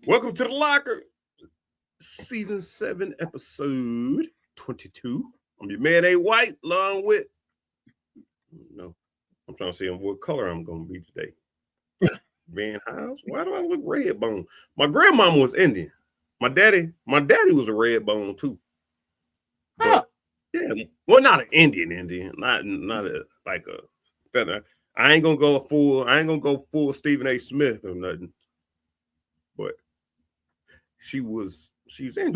Welcome to the locker, season 7, episode 22. I'm your man A White, along with no, I'm trying to see what color I'm gonna be today. Van House. Why do I look red bone? My grandmama was Indian. My daddy was a red bone too. But yeah, well, not an Indian, not like a feather. I ain't gonna go full Stephen A. Smith or nothing. But she's Indian.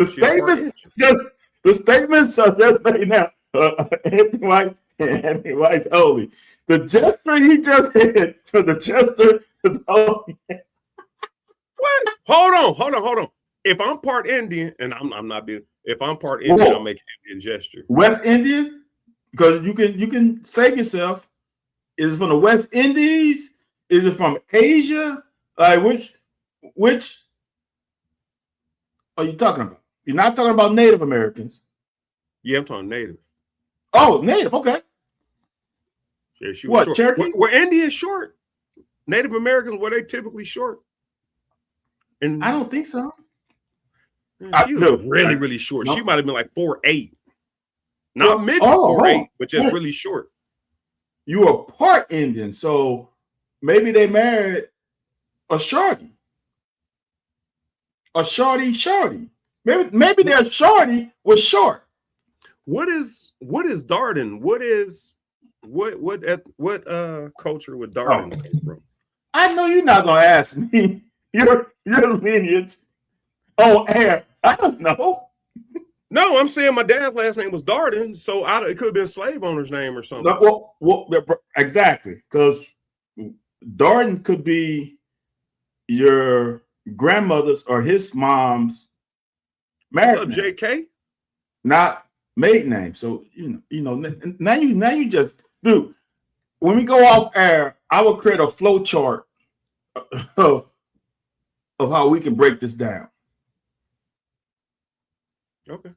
The statements are just made now. Anthony White's holy. The gesture he just hit to the gesture is holy. What? Hold on. If I'm part Indian, and I'm not being, if I'm part Indian, I'll make an Indian gesture. West Indian, because you can save yourself. Is it from the West Indies? Is it from Asia? Like which are you talking about? You're not talking about Native Americans. Yeah, I'm talking Native. Oh, Native. Okay. Yeah, she was short. Cherokee? Were Indians short? Native Americans, were they typically short? And I don't think so. She was really short. She might have been like 4'8". Not midget 4'8", but just really short. You were part Indian, so maybe they married a shorty. A shorty. Maybe their shorty was short. What is Darden? What culture would Darden come from? I know you're not gonna ask me your lineage on air. I don't know. No, I'm saying my dad's last name was Darden, so it could have been a slave owner's name or something. Well, exactly, because Darden could be your grandmother's or his mom's married What's up, name. JK? Not maiden name. So now you just dude. When we go off air, I will create a flow chart of how we can break this down. Okay.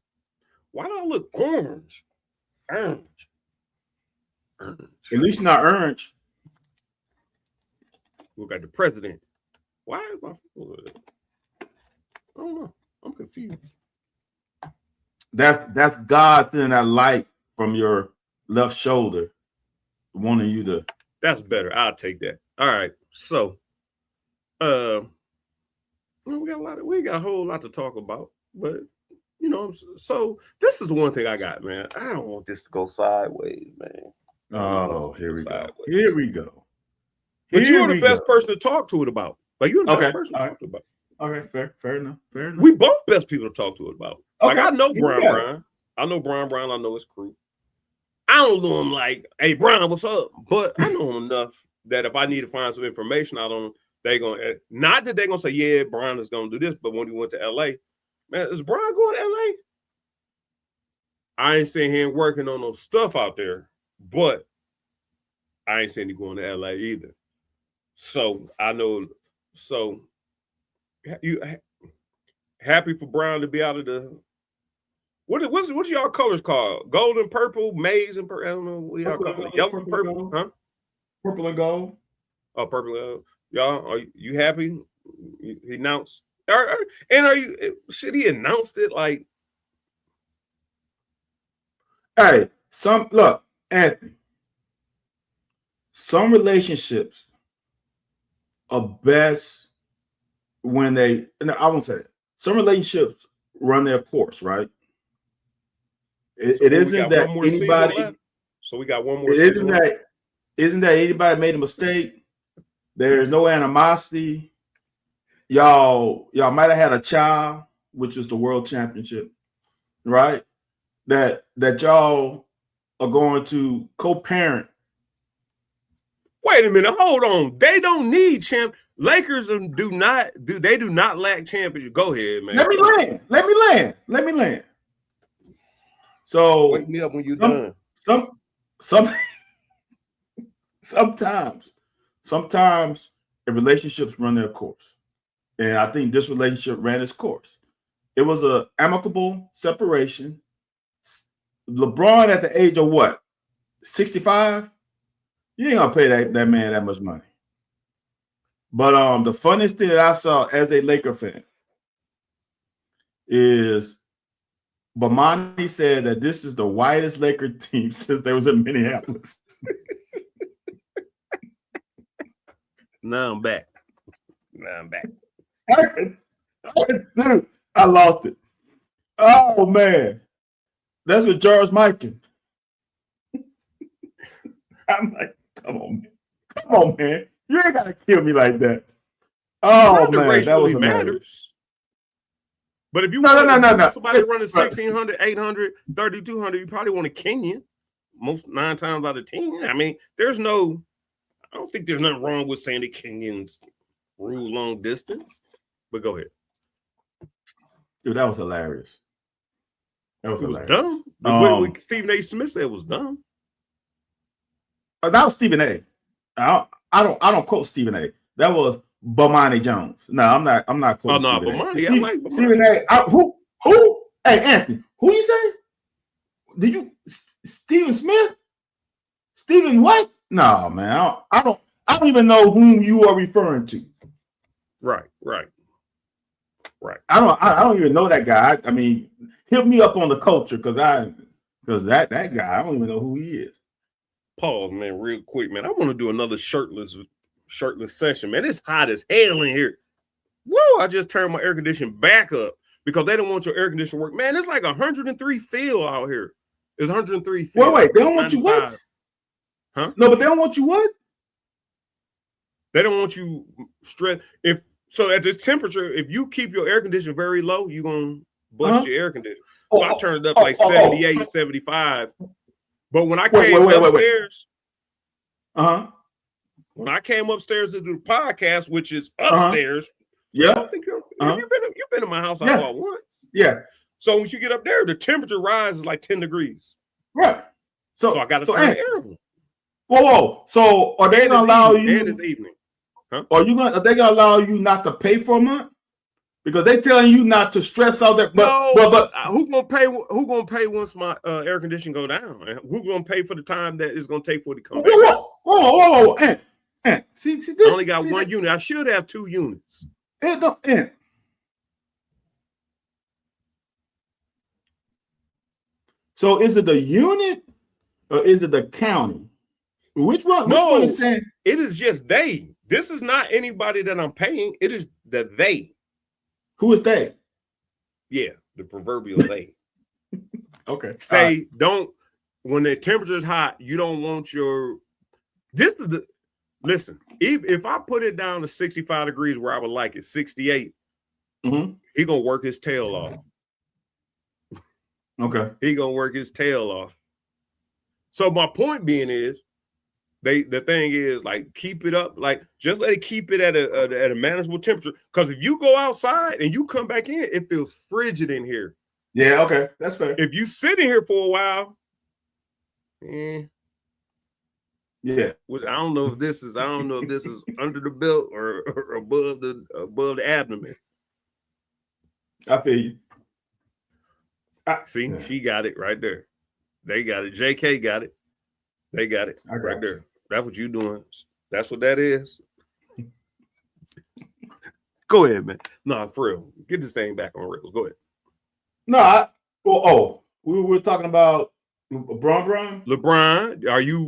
Why do I look orange? Orange. At least not orange. Look at the president. Why is my? I don't know. I'm confused. That's God sending that light from your left shoulder, wanting you to. That's better. I'll take that. All right. So, we got a whole lot to talk about, but so this is the one thing I got, man. I don't want this to go sideways, man. Oh, here we go. But you're the best person to talk to it about. Like you're the best person to talk to it about. Okay, fair enough. We both best people to talk to it about. Okay. Like I know Brian. I know Brian. I know his crew. I don't know him like, hey, Brian, what's up? But I know him enough that if I need to find some information out on him, not that they're gonna say, yeah, Brian is gonna do this, but when he went to LA, man, is Brian going to LA? I ain't seen him working on no stuff out there, but I ain't seen him going to LA either. So I know. So you happy for Brown to be out of the what's y'all colors called? Gold and purple, maize and purple. I don't know what y'all call it. Yellow and purple, huh? Purple and gold. Oh, purple and gold. Y'all, are you happy? He announced. Should he announced it like? Hey, Anthony. Some relationships are best when I won't say it. Some relationships run their course, right? It isn't that anybody. So we got one more. Isn't that anybody made a mistake? There's no animosity. Y'all might have had a child, which is the world championship, right? That y'all are going to co-parent. Wait a minute, hold on. They don't need champ. Lakers do not lack championship. Go ahead, man. Let me land. So wake me up when you're done. Sometimes the relationships run their course. And I think this relationship ran its course. It was an amicable separation. LeBron at the age of what? 65? You ain't gonna pay that man that much money. But the funniest thing that I saw as a Laker fan, is Bomani said that this is the whitest Laker team since they was in Minneapolis. Now I'm back. Dude, I lost it. Oh man, that's what George Mikan. I'm like, come on, man. You ain't gotta kill me like that. Oh man, that was matters. But if you no. somebody running 1,600, 800, 3,200, you probably want a Kenyan. Most 9 times out of 10. I mean, I don't think there's nothing wrong with saying the Kenyans rule long distance. But go ahead. Dude, that was hilarious. It was dumb. What Stephen A. Smith said was dumb. That was Stephen A. I don't quote Stephen A. That was Bomani Jones. No, I'm not quoting Stephen Bomani. A. I like Bomani. Stephen A. Who? Hey, Anthony, who you say? Did you Stephen Smith? Stephen what? No, man. I don't even know whom you are referring to. Right. I don't even know that guy. I mean, hit me up on the culture because that guy, I don't even know who he is. Pause, man, real quick, man. I want to do another shirtless session, man. It's hot as hell in here. Whoa, I just turned my air conditioning back up because they don't want your air conditioning work. Man, it's like 103 feel out here. It's 103 feel. Wait, they don't want you what? Huh? No, but they don't want you what? They don't want you stress. So at this temperature, if you keep your air conditioner very low, you're going to bust your air conditioner. So I turned it up like 78, 75. But when I came upstairs, when I came upstairs to do the podcast, which is upstairs, yeah, I think you've been in my house about once. Yeah. So when you get up there, the temperature rises like 10 degrees. Right. So I got to turn the air on. Whoa. So are they gonna allow you? And it's evening. Huh? Are they gonna allow you not to pay for a month? Because they telling you not to stress out that. But who gonna pay? Who gonna pay once my air conditioning go down? And who gonna pay for the time that it's gonna take for it to come back? Whoa. See, I only got one unit. I should have 2 units. So is it the unit or is it the county? Which one? No, which one is saying? It is just they. This is not anybody that I'm paying. It is the they. Who is they? Yeah, the proverbial they. Okay. Say don't when the temperature is hot. You don't want your. Listen. If I put it down to 65 degrees where I would like it, 68. He gonna work his tail off. Okay. He gonna work his tail off. So my point being is, the thing is like keep it up, like just let it keep it at a manageable temperature. Because if you go outside and you come back in, it feels frigid in here. Yeah, okay, that's fair. If you sit in here for a while, yeah. Which I don't know if this is under the belt or above the abdomen. I feel you. See, she got it right there. They got it. JK got it. They got it right there. That's what you doing. That's what that is. Go ahead, man. No, for real. Get this thing back on rails. Go ahead. No, we were talking about LeBron. LeBron, are you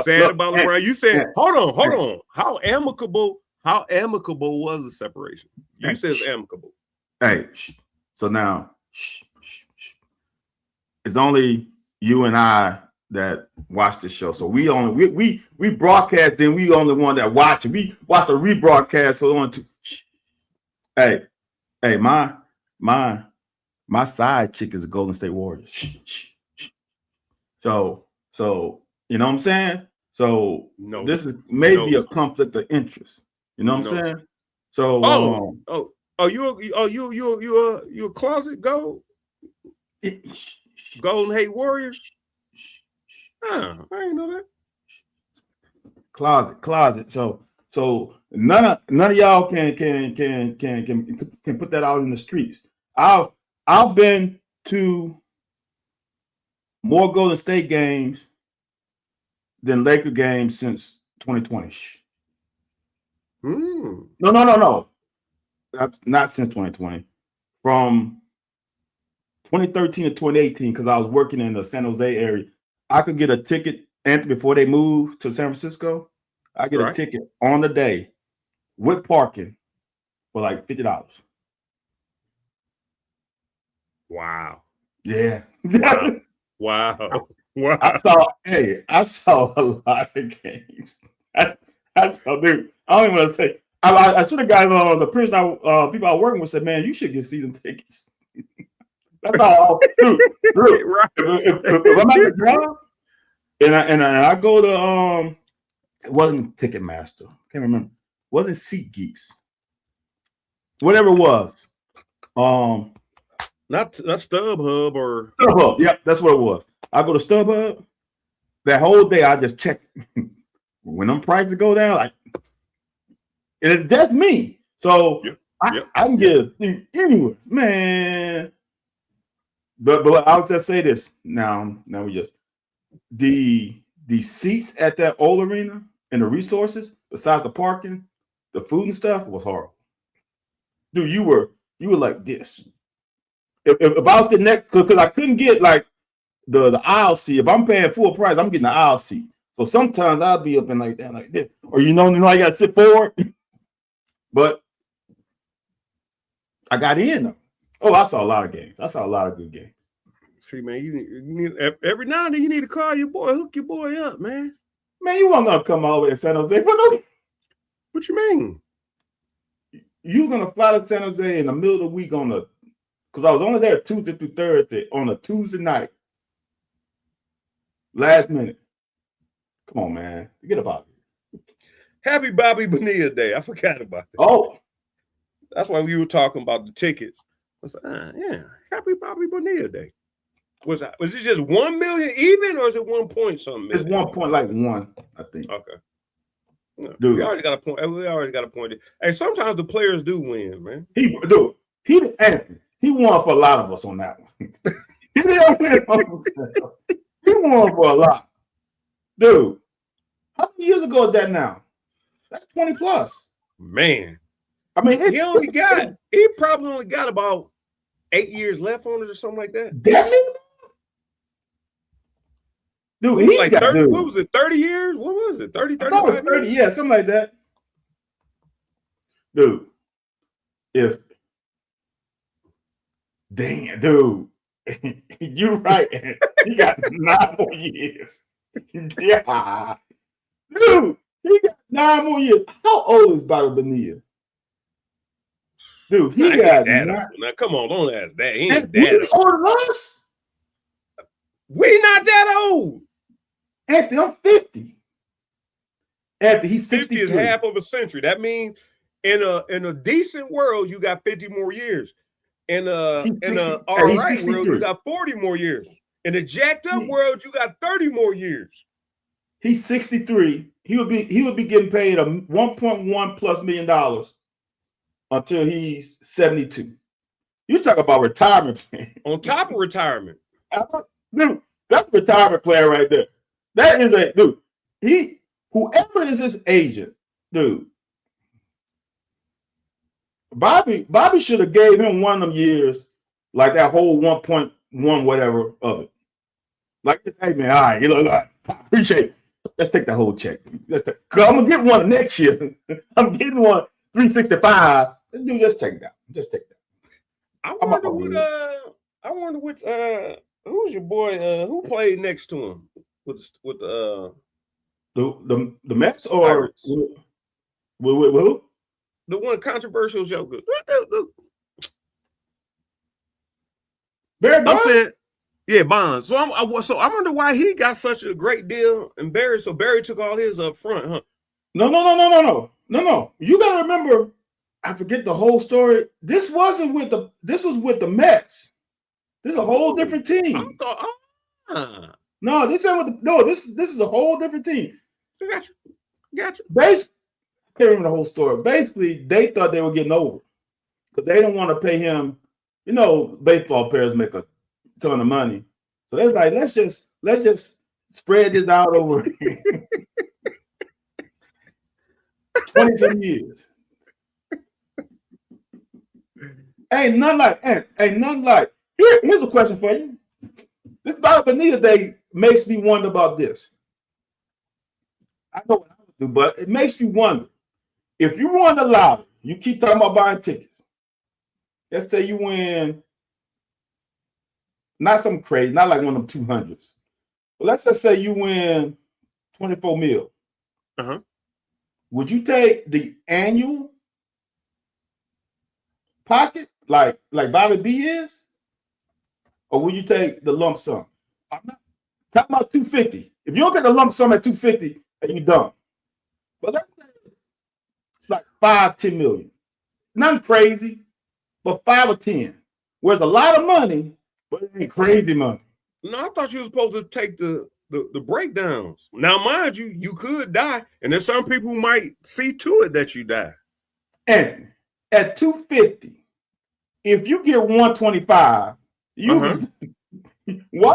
sad about LeBron? You said, hold on. How amicable was the separation? You said it's amicable. Hey, so now it's only you and I that watch the show. So we broadcast, then we only one that watch it. We watch the rebroadcast. So on to hey, my side chick is a Golden State Warrior. So you know what I'm saying? So this is maybe a conflict of interest. You know what I'm saying? So you a closet Golden State Warrior? I didn't know that. Closet. So none of y'all can put that out in the streets. I've been to more Golden State games than Laker games since 2020. No. That's not since 2020. From 2013 to 2018, because I was working in the San Jose area, I could get a ticket, Anthony, before they moved to San Francisco. I get a ticket on the day with parking for like $50. Wow. Yeah. Wow. I saw a lot of games. I saw, dude. I don't even want to say. I should have got on the person people I was working with said, man, you should get season tickets. That's all. Dude, Right. if I'm at the job and I go to it wasn't Ticketmaster. Can't remember. It wasn't SeatGeeks. Whatever it was. Not StubHub or StubHub. Yeah, that's what it was. I go to StubHub. That whole day I just check when them prices go down, like, and that's me. So I can get a thing anywhere, man. But I'll just say this now we just the seats at that old arena and the resources besides the parking, the food and stuff was horrible. Dude, you were like this. If I was getting that, because I couldn't get like the aisle seat. If I'm paying full price, I'm getting the aisle seat. So sometimes I'll be up in like that, like this, or I got to sit forward. But I got in though. Oh, I saw a lot of games. I saw a lot of good games. See, man, you need every now and then you need to call your boy, hook your boy up, man. Man, you weren't gonna come all the way to San Jose. What you mean? You're gonna fly to San Jose in the middle of the week because I was only there Tuesday through Thursday on a Tuesday night. Last minute. Come on, man. Get about it. Happy Bobby Bonilla Day. I forgot about that. Oh. That's why we were talking about the tickets. I said, yeah, Happy Bobby Bonilla Day. Was it just 1 million even, or is it 1 point something? It's 1 point, like one, I think. Okay. Yeah, dude, we already got a point. We already got a point. Hey, sometimes the players do win, man. He won for a lot of us on that one. He won for a lot. Dude, how many years ago is that now? That's 20 plus. Man. I mean, he probably only got about 8 years left on it or something like that. Damn it. Dude, he like 30, what was it, 30 years? What was it? 30, 35 30, yeah, something like that. Dude, dude, you're right. He got 9 more years. Yeah. Dude, he got 9 more years. How old is Bobby Bonilla? Dude, he got now come on, don't ask that. He ain't that older than us. We not that old. Anthony, I'm 50. Anthony, he's 63. 50 is half of a century. That means in a decent world, you got 50 more years. In a all right world, you got 40 more years. In a jacked up world, you got 30 more years. He's 63. He would be getting paid $1.1 plus million until he's 72. You talk about retirement plan. On top of retirement. Dude, that's a retirement plan right there. That is whoever is his agent, dude. Bobby should have gave him one of them years, like that whole 1.1 whatever of it. Like, hey man, all right, I appreciate it. Let's take that whole check. I'm gonna get one next year. I'm getting one 365. Dude, just take it out. Just take that. I wonder which who's your boy who played next to him with the Mets or with who? The one controversial joker. Barry Bonds? I said, yeah, Bonds. So I wonder why he got such a great deal and Barry. So Barry took all his up front, huh? No. You gotta remember, I forget the whole story. This was with the Mets. This is a whole different team. No, this is a whole different team. Gotcha. I can't remember the whole story. Basically, they thought they were getting over because they didn't want to pay him. You know, baseball players make a ton of money, so they was like, let's just spread this out over 20 years. Ain't none like Here's a question for you. This Bobby Bonita Day makes me wonder about this. I know what I would do, but it makes you wonder. If you won the lottery, you keep talking about buying tickets. Let's say you win, not something crazy, not like one of them 200s. But let's just say you win 24 mil. Uh-huh. Would you take the annual pocket like Bobby B is? Or would you take the lump sum? I'm not talking about 250. If you don't get the lump sum at 250, then you're done. But let's say it's like 5-10 million. Nothing crazy, but 5 or 10. Where's a lot of money, but it ain't crazy money. No, I thought you were supposed to take the breakdowns. Now, mind you, you could die, and there's some people who might see to it that you die. And at 250, if you get 125, why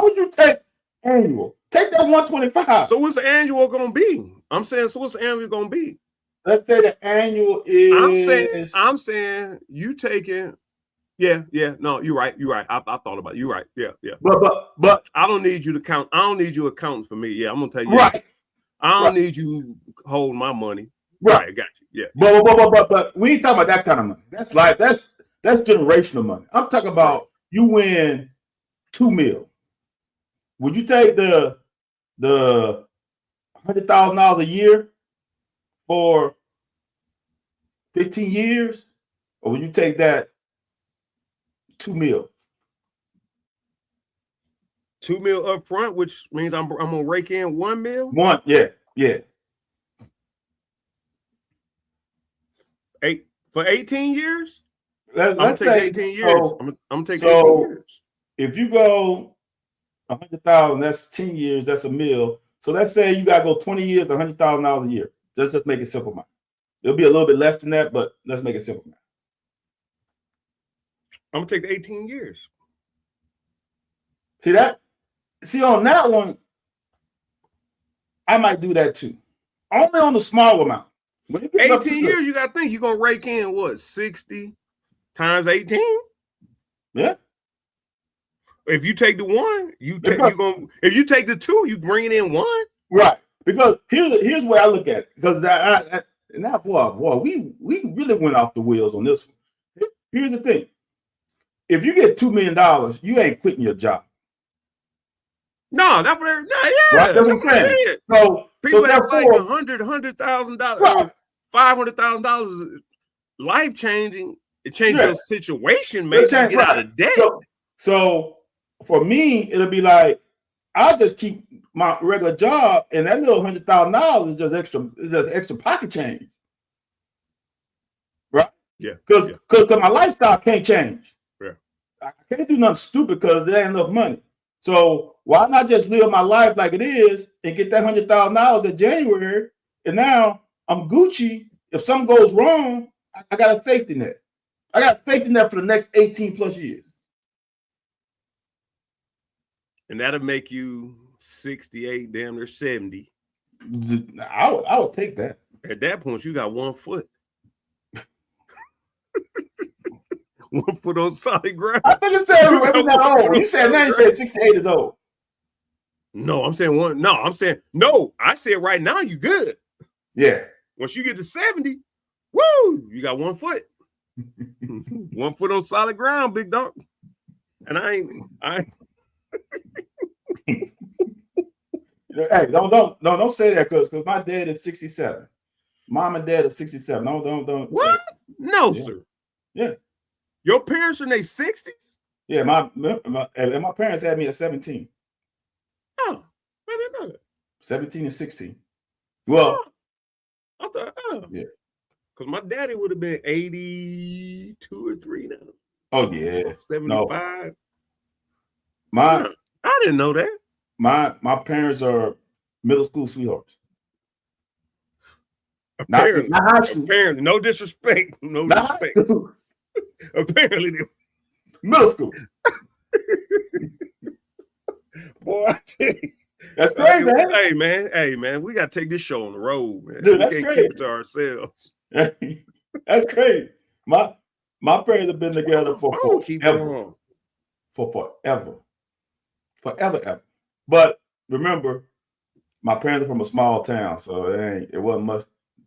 would you take annual? Take that 125. So what's the annual gonna be? I'm saying, so what's the annual gonna be? Let's say the annual is. I'm saying you taking. Yeah. No, you're right. I thought about it. You're right. Yeah. But I don't need you to count. I don't need you accounting for me. Yeah, I'm gonna tell you. Right. I don't need you hold my money. Right. Got you. Yeah. But we ain't talking about that kind of money. That's like that's generational money. I'm talking about you win 2 mil. Would you take the $100,000 a year for 15 years, or would you take that 2 mil? 2 mil up front, which means I'm gonna rake in 1 mil. Yeah. For 18 years. Let's take say 18 years. I'm gonna take 18 years. If you go 100,000, that's 10 years. That's a mil. So let's say you gotta go 20 years, $100,000 a year. Let's just make it simple, man. It'll be a little bit less than that, but let's make it simple, man. I'm gonna take the 18 years. See on that one, I might do that too. Only on the small amount. 18 years, you gotta think you're gonna rake in what, 60 times 18? Yeah. If you take the one, if you take the two, you bring it in one. Right. Because here's where I look at it. Because now, boy, we really went off the wheels on this one. Here's the thing. If you get $2 million, you ain't quitting your job. No, that's what. No, yeah, right? That's what I'm saying. So people have like $100,000, right. $500,000 life changing. It changes your situation, makes you get out of debt. So for me, it'll be like I'll just keep my regular job, and that little $100,000 is just extra pocket change, right? Yeah. Because my lifestyle can't change. Yeah. I can't do nothing stupid because there ain't enough money. So why not just live my life like it is and get that $100,000 in January, and now I'm Gucci. If something goes wrong, I got a safety net. I got faith in that for the next 18 plus years. And that'll make you 68, damn near 70. I would take that. At that point, you got 1 foot. 1 foot on solid ground. I think it said every now old. You said 68 is old. No, I'm saying one. No, I'm saying no. I said right now you good. Yeah. Once you get to 70, woo, you got 1 foot. 1 foot on solid ground, big dog. And I ain't. Hey, don't say that because my dad is 67. Mom and dad are 67. Don't. What? No, sir. Yeah. Your parents are in their 60s? Yeah, my parents had me at 17. Oh, I didn't know that. 17 and 16. Well, I thought, yeah. Because my daddy would have been 82 or 3 now. Oh, yeah. 75. No. I didn't know that. My parents are middle school sweethearts. Apparently, not high school. Apparently, no disrespect. No disrespect. Apparently, they... middle school. Boy, I tell you. That's crazy, man. Hey, man, we got to take this show on the road, man. Dude, we that's can't crazy. keep it to ourselves. That's crazy. My parents have been together for keep forever. going. for forever. Ever. But remember, my parents are from a small town, so it wasn't much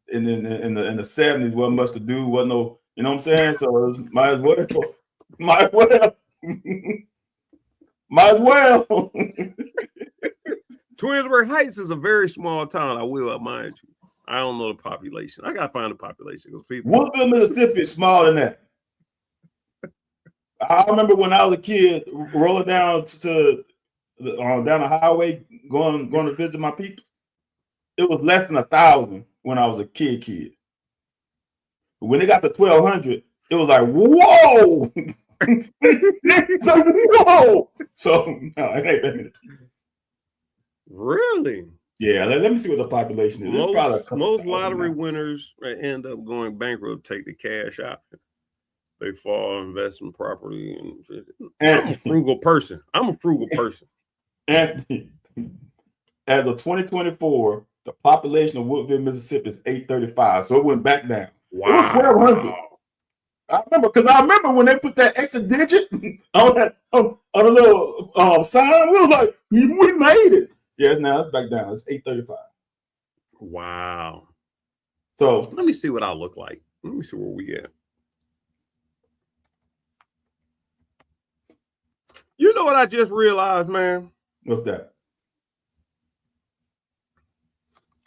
in the 70s, wasn't much to do, wasn't no, you know what I'm saying? So it was, might as well. Twinsburg Heights is a very small town, I will mind you. I don't know the population. I gotta find the population because people. Woodville, Mississippi is smaller than that. I remember when I was a kid rolling down down the highway, going to visit my people. It was less than 1,000 when I was a kid. When it got to 1,200, it was like, whoa! Whoa! So no, it ain't that many. Really? Yeah, let me see what the population is. Most lottery winners end up going bankrupt, take the cash option. They fall investment property, and I'm a frugal person. Anthony, as of 2024, the population of Woodville, Mississippi is 835. So it went back down. Wow. It was 1,200. I remember when they put that extra digit on the little sign. We was like, we made it. Yeah, now it's back down. It's 835. Wow. So let me see what I look like. Let me see where we at. You know what I just realized, man? What's that?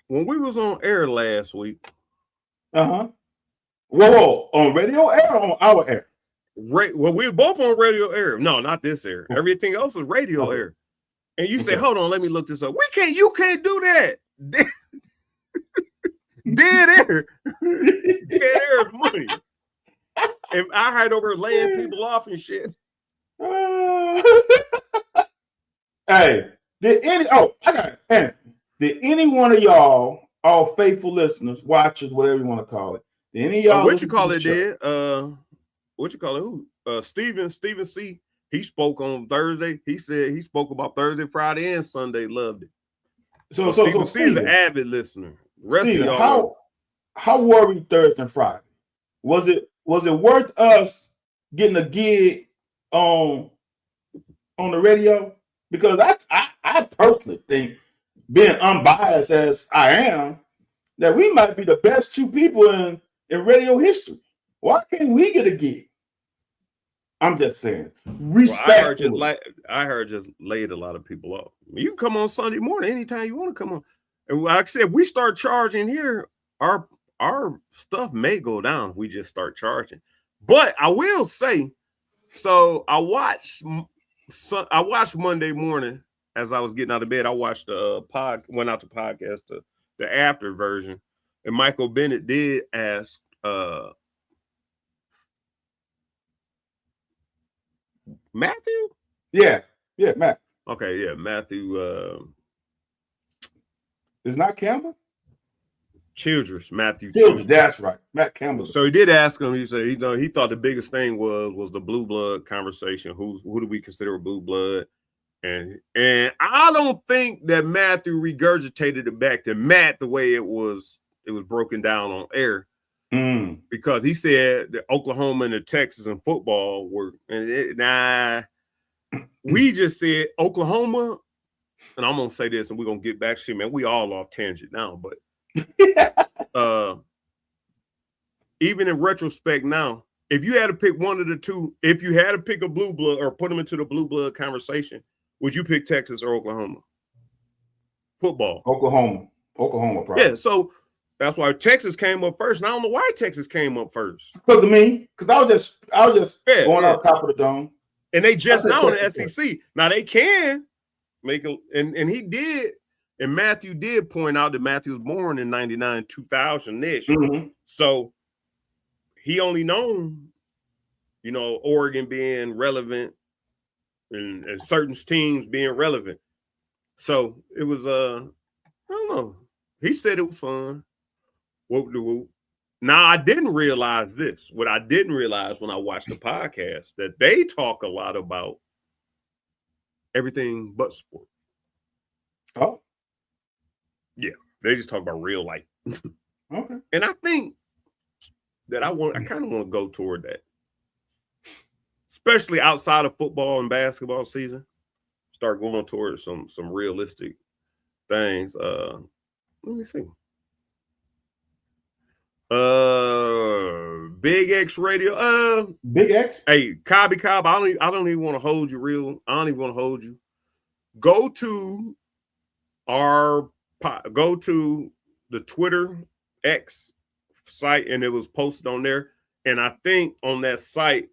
When we was on air last week. Whoa, on radio air or on our air? Well, we were both on radio air. No, not this air. Everything else was radio air. And you say, hold on, let me look this up. You can't do that. Dead air. Dead air is money. And I had over laying people off and shit. Hey, did any one of y'all, all faithful listeners, watchers, whatever you want to call it, did any of y'all what you call it who? Stephen C. He spoke on Thursday. He said he spoke about Thursday, Friday, and Sunday. Loved it. So Stephen C is an avid listener. Rest of y'all. How were we Thursday and Friday? Was it worth us getting a gig on the radio? Because I personally think, being unbiased as I am, that we might be the best two people in radio history. Why can't we get a gig? I'm just saying. Respect. Well, I heard just laid a lot of people off. You can come on Sunday morning anytime you want to come on. And like I said, if we start charging here, our stuff may go down if we just start charging. But I will say, so I watched Monday morning as I was getting out of bed. I watched the podcast, the after version, and Michael Bennett did ask Matthew? Yeah, Matt. Okay, yeah, Matthew. It's not Campbell? Childress, Matthew Childress, that's right. Matt Campbell. So he did ask him, he said, he thought the biggest thing was the blue blood conversation. Who do we consider a blue blood? And I don't think that Matthew regurgitated it back to Matt the way it was broken down on air. Because he said that Oklahoma and the Texas and football were, we just said Oklahoma, and I'm gonna say this, and we're gonna get back to you, man. We all off tangent now, but even in retrospect now, if you had to pick one of the two, if you had to pick a blue blood or put them into the blue blood conversation, would you pick Texas or Oklahoma? Football. Oklahoma, probably. Yeah, so that's why Texas came up first. And I don't know why Texas came up first. Because of me. Because I was just going on top of the dome. And they just now in the SEC. Now they can make a, and he did, and Matthew did point out that Matthew was born in 99, 2000-ish. Mm-hmm. So he only known, Oregon being relevant and certain teams being relevant. So it was I don't know. He said it was fun. Now, I didn't realize this. What I didn't realize when I watched the podcast, that they talk a lot about everything but sport. Oh. Yeah, they just talk about real life. Okay. And I think that I kind of want to go toward that. especially outside of football and basketball season, start going towards some realistic things. Let me see. Big X Radio. Big X. Hey, Cobb, I don't even want to hold you real. I don't even want to hold you. Go to the Twitter X site, and it was posted on there. And I think on that site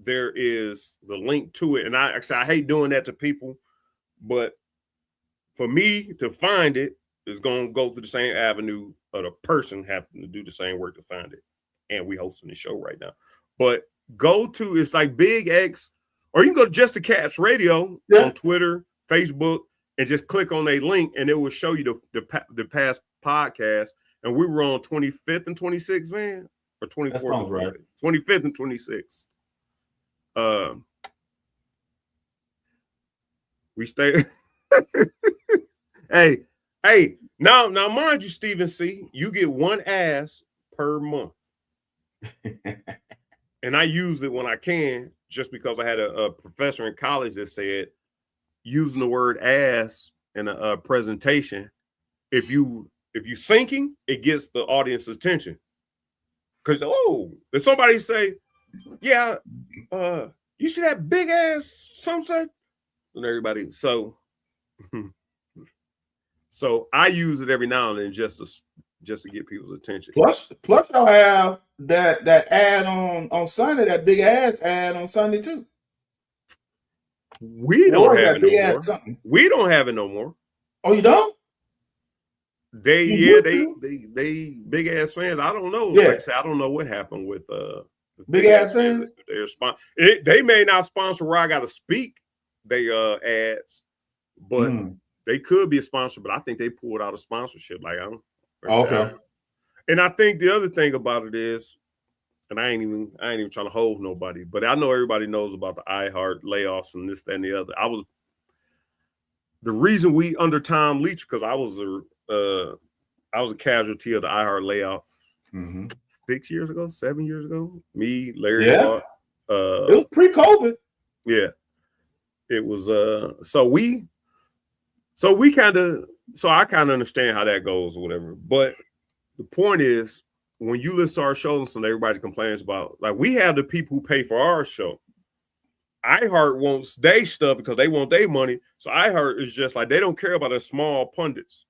there is the link to it. And I hate doing that to people, but for me to find it is going to go through the same avenue of the person having to do the same work to find it. And we hosting the show right now. But it's like Big X, or you can go to Just the Cats Radio on Twitter, Facebook, and just click on a link, and it will show you the past podcast. And we were on 25th and 26th, man, or 24th, right? 25th and 26th. We stay. Hey, now, mind you, Stephen C., you get one ass per month. And I use it when I can, just because I had a professor in college that said using the word ass in a presentation, if you sinking, it gets the audience's attention. Because if somebody say, yeah, you see that big ass sunset? And everybody, so I use it every now and then just to get people's attention. Plus y'all have that ad on Sunday, that big ass ad on Sunday too. We don't have it no more. We don't have it no more. Oh, you don't? They big ass fans. I don't know. Yeah. Like I said, I don't know what happened with big ass fans. They may not sponsor where I got to speak. They ads, but they could be a sponsor. But I think they pulled out a sponsorship. Like I don't. Okay. And I think the other thing about it is, and I ain't even trying to hold nobody, but I know everybody knows about the iHeart layoffs and this, that, and the other. The reason we under Tom Leach, because I was a casualty of the iHeart layoff 6 years ago, 7 years ago. Me, Larry, Hart, it was pre-COVID. Yeah, it was. I kind of understand how that goes or whatever. But the point is, when you listen to our shows and everybody complains about, like, we have the people who pay for our show. iHeart wants their stuff because they want their money. So iHeart is just like, they don't care about us small pundits.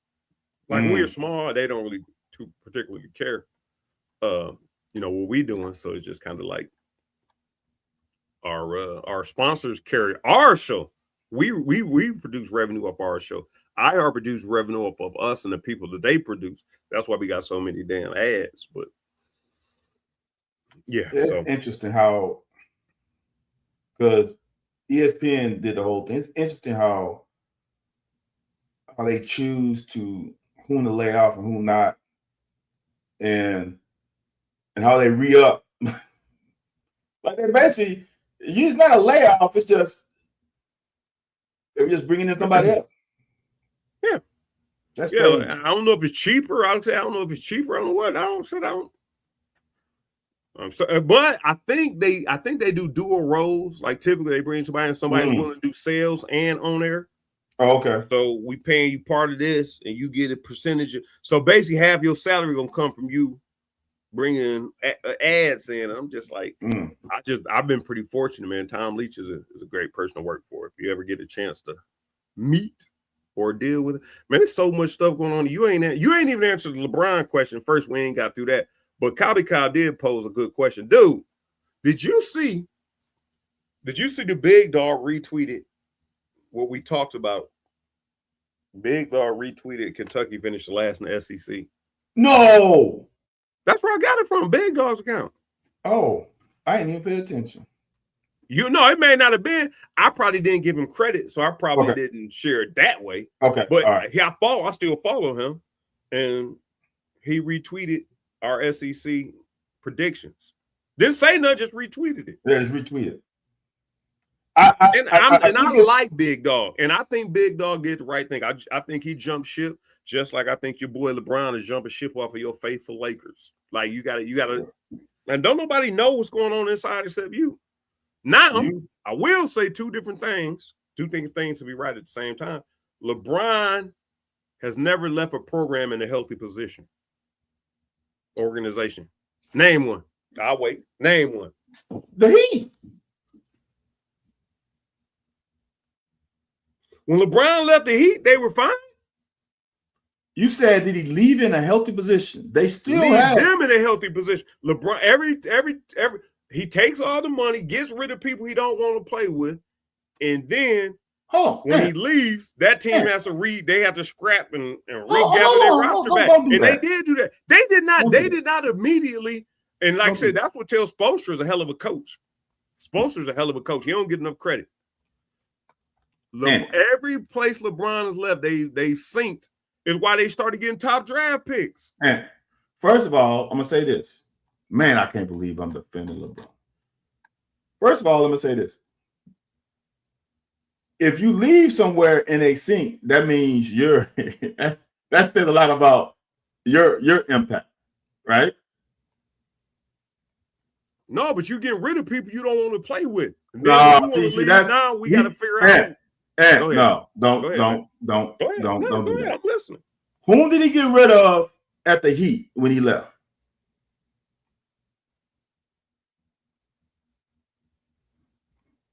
Like we're small, they don't really too particularly care, what we doing. So it's just kind of like our sponsors carry our show. We produce revenue off our show. iHeart produce revenue off of us and the people that they produce. That's why we got so many damn ads. But yeah, it's interesting how, because ESPN did the whole thing. It's interesting how they choose to whom to lay off and whom not, and how they re-up. Like they're basically, it's not a layoff. It's just they're just bringing in somebody else. Yeah, that's crazy. I don't know if it's cheaper. I don't know if it's cheaper. I don't know what. But I think they do dual roles. Like typically they bring somebody and somebody's willing to do sales and on air. Oh, okay. So we paying you part of this, and you get a percentage. So basically, half your salary gonna come from you bringing ads in. I'm just like, I've been pretty fortunate, man. Tom Leach is a great person to work for. If you ever get a chance to meet or deal with it, man, there's so much stuff going on. You ain't even answered the LeBron question first. We ain't got through that. But Cobby Cobb did pose a good question. Dude, did you see the Big Dog retweeted what we talked about? Big Dog retweeted Kentucky finished last in the SEC. No. That's where I got it from, Big Dog's account. Oh, I didn't even pay attention. It may not have been. I probably didn't give him credit, so I probably didn't share it that way. Okay. But I still follow him, and he retweeted our SEC predictions. Didn't say nothing, just retweeted it. Yeah, just retweeted. I like Big Dog, and I think Big Dog did the right thing. I think he jumped ship, just like I think your boy LeBron is jumping ship off of your faithful Lakers. Like you gotta, and don't nobody know what's going on inside except you. Now, I will say two different things to be right at the same time. LeBron has never left a program in a healthy position. Organization. Name one. I'll wait. Name one. The Heat. When LeBron left the Heat, they were fine. You said, did he leave in a healthy position? They still leave have them in a healthy position. LeBron, every he takes all the money, gets rid of people he don't want to play with, and then when he leaves, that team has to they have to scrap and regather their roster back. And they did do that. They did not. They did not immediately. And like I said, that's what tells Spoelstra is a hell of a coach. Spoelstra's a hell of a coach. He don't get enough credit. Every place LeBron has left, they synced. Is why they started getting top draft picks. And first of all, I'm gonna say this. Man, I can't believe I'm defending LeBron. First of all, I'm gonna say this. If you leave somewhere in a sync, that means that says a lot about your impact, right? No, but you get rid of people you don't want to play with. No, see, now we got to figure out. No, don't do that. I'm listening. Whom did he get rid of at the Heat when he left?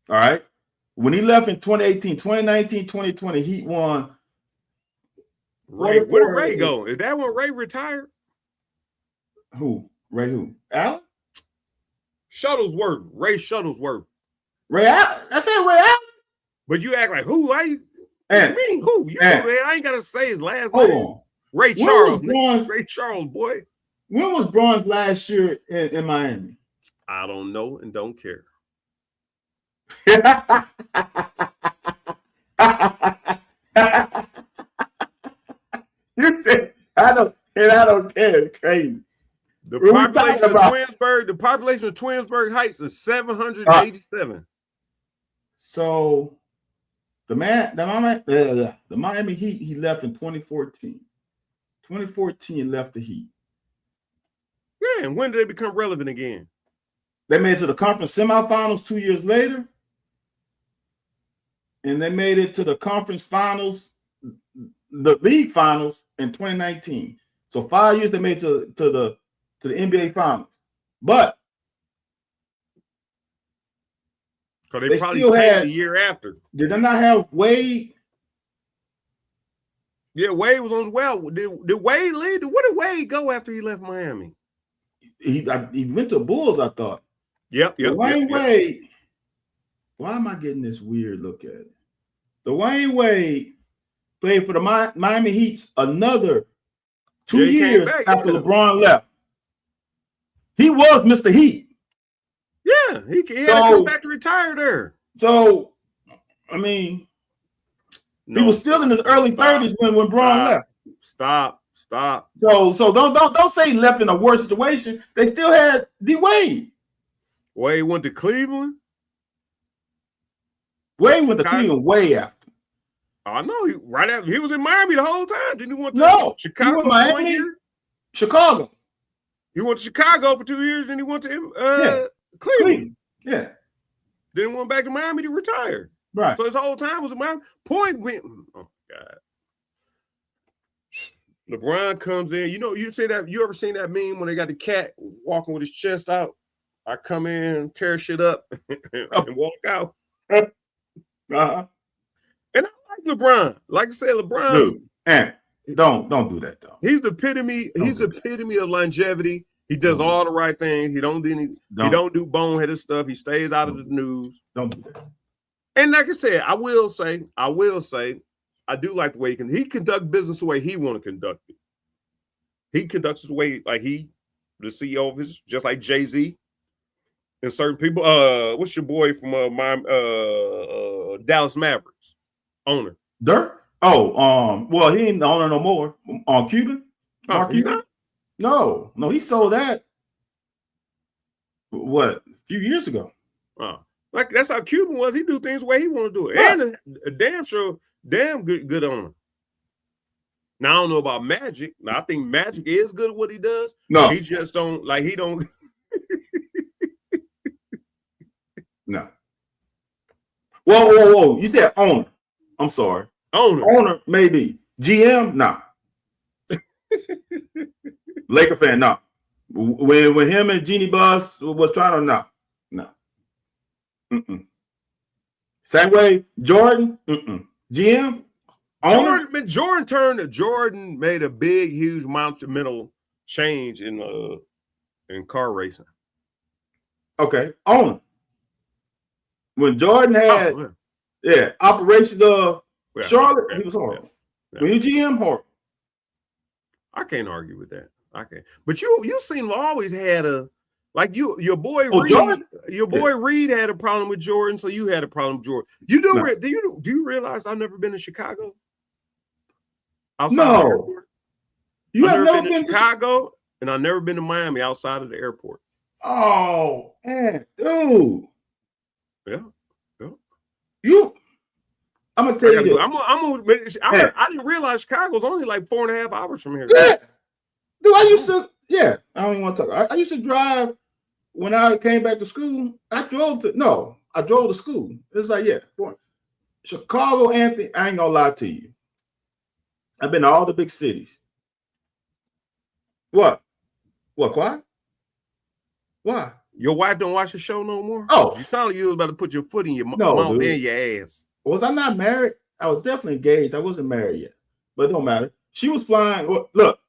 All right. When he left in 2018, 2019, 2020, Heat won. Where did Ray go? Is that when Ray retired? Who? Ray who? Allen? Shuttlesworth. Ray Shuttlesworth. Ray Allen? I said Ray Allen. But you act like who? What you mean who? I ain't gotta say his last name. On. Ray Charles. Ray Charles, boy. When was Bron's last year in Miami? I don't know and don't care. You said I don't care. It's crazy. The population of Twinsburg Heights is 787. So the Miami Heat, he left in 2014. 2014 left the Heat. Yeah, and when did they become relevant again? They made it to the conference semifinals 2 years later. And they made it to the conference finals, the league finals in 2019. So 5 years they made it to the NBA finals. But they probably tanked the year after. Did they not have Wade? Yeah, Wade was on his well. Did Wade leave? Where did Wade go after he left Miami? He went to Bulls, I thought. Yep. Wade. Why am I getting this weird look at it? Dwayne Wade played for the Miami Heat another 2 years after LeBron left. He was Mr. Heat. Yeah, he had to come back to retire there. So, I mean, he was still in his early 30s when Bron left. Stop. So don't say he left in a worse situation. They still had D Wade. Wade went to Cleveland. Wade went to Cleveland way after. I know. Right after he was in Miami the whole time. Didn't he went to Chicago for 1 year? Chicago. He went to Chicago for 2 years, and he went to Cleveland. Yeah. Then went back to Miami to retire. Right. So his whole time was in Miami. Oh God. LeBron comes in. You ever seen that meme when they got the cat walking with his chest out? I come in, tear shit up, and walk out. Uh-huh. And I like LeBron. Like I said, LeBron. Dude, and don't do that though. He's the epitome. He's the epitome of longevity. He does all the right things. He don't do boneheaded stuff. He stays out of the news. Don't do that. And like I said, I will say, I do like the way he conduct business the way he want to conduct it. He conducts his way like the CEO of his, just like Jay-Z. And certain people, what's your boy from Dallas Mavericks owner? Dirk? Well, he ain't the owner no more. Cuban? Mark Cuban? Not? No, he sold that. What? A few years ago. Like that's how Cuban was. He do things the way he want to do it, right. And a damn good owner. Now I don't know about Magic. Now I think Magic is good at what he does. No, he just don't like. He don't. No, Whoa. You said owner. I'm sorry. Owner. Maybe. GM, nah. Laker fan, nah. When him and Jeannie Buss was trying to, no. Same way, Jordan, GM, owner. Jordan made a big, huge, monumental change in car racing. Okay, owner. When Jordan had Operation Charlotte, he was horrible. When you GM, horrible. I can't argue with that. I can't. But you seem to always had your boy Reed. Jordan? Your boy Reed had a problem with Jordan, so you had a problem with Jordan. Do you realize I've never been to Chicago? Outside of the airport? You have never been to Chicago, and I've never been to Miami outside of the airport. Oh, man, dude. Yeah. I'm gonna tell you. I didn't realize Chicago's only like 4.5 hours from here. Yeah, dude. I used to. Yeah, I don't even want to talk. I used to drive when I came back to school. I drove to school. It's like Chicago, Anthony. I ain't gonna lie to you. I've been to all the big cities. What? Why? Why? Your wife don't watch the show no more? Oh, you sound like you was about to put your foot in your mouth and your ass. Was I not married? I was definitely engaged. I wasn't married yet, but it don't matter. She was flying. Look,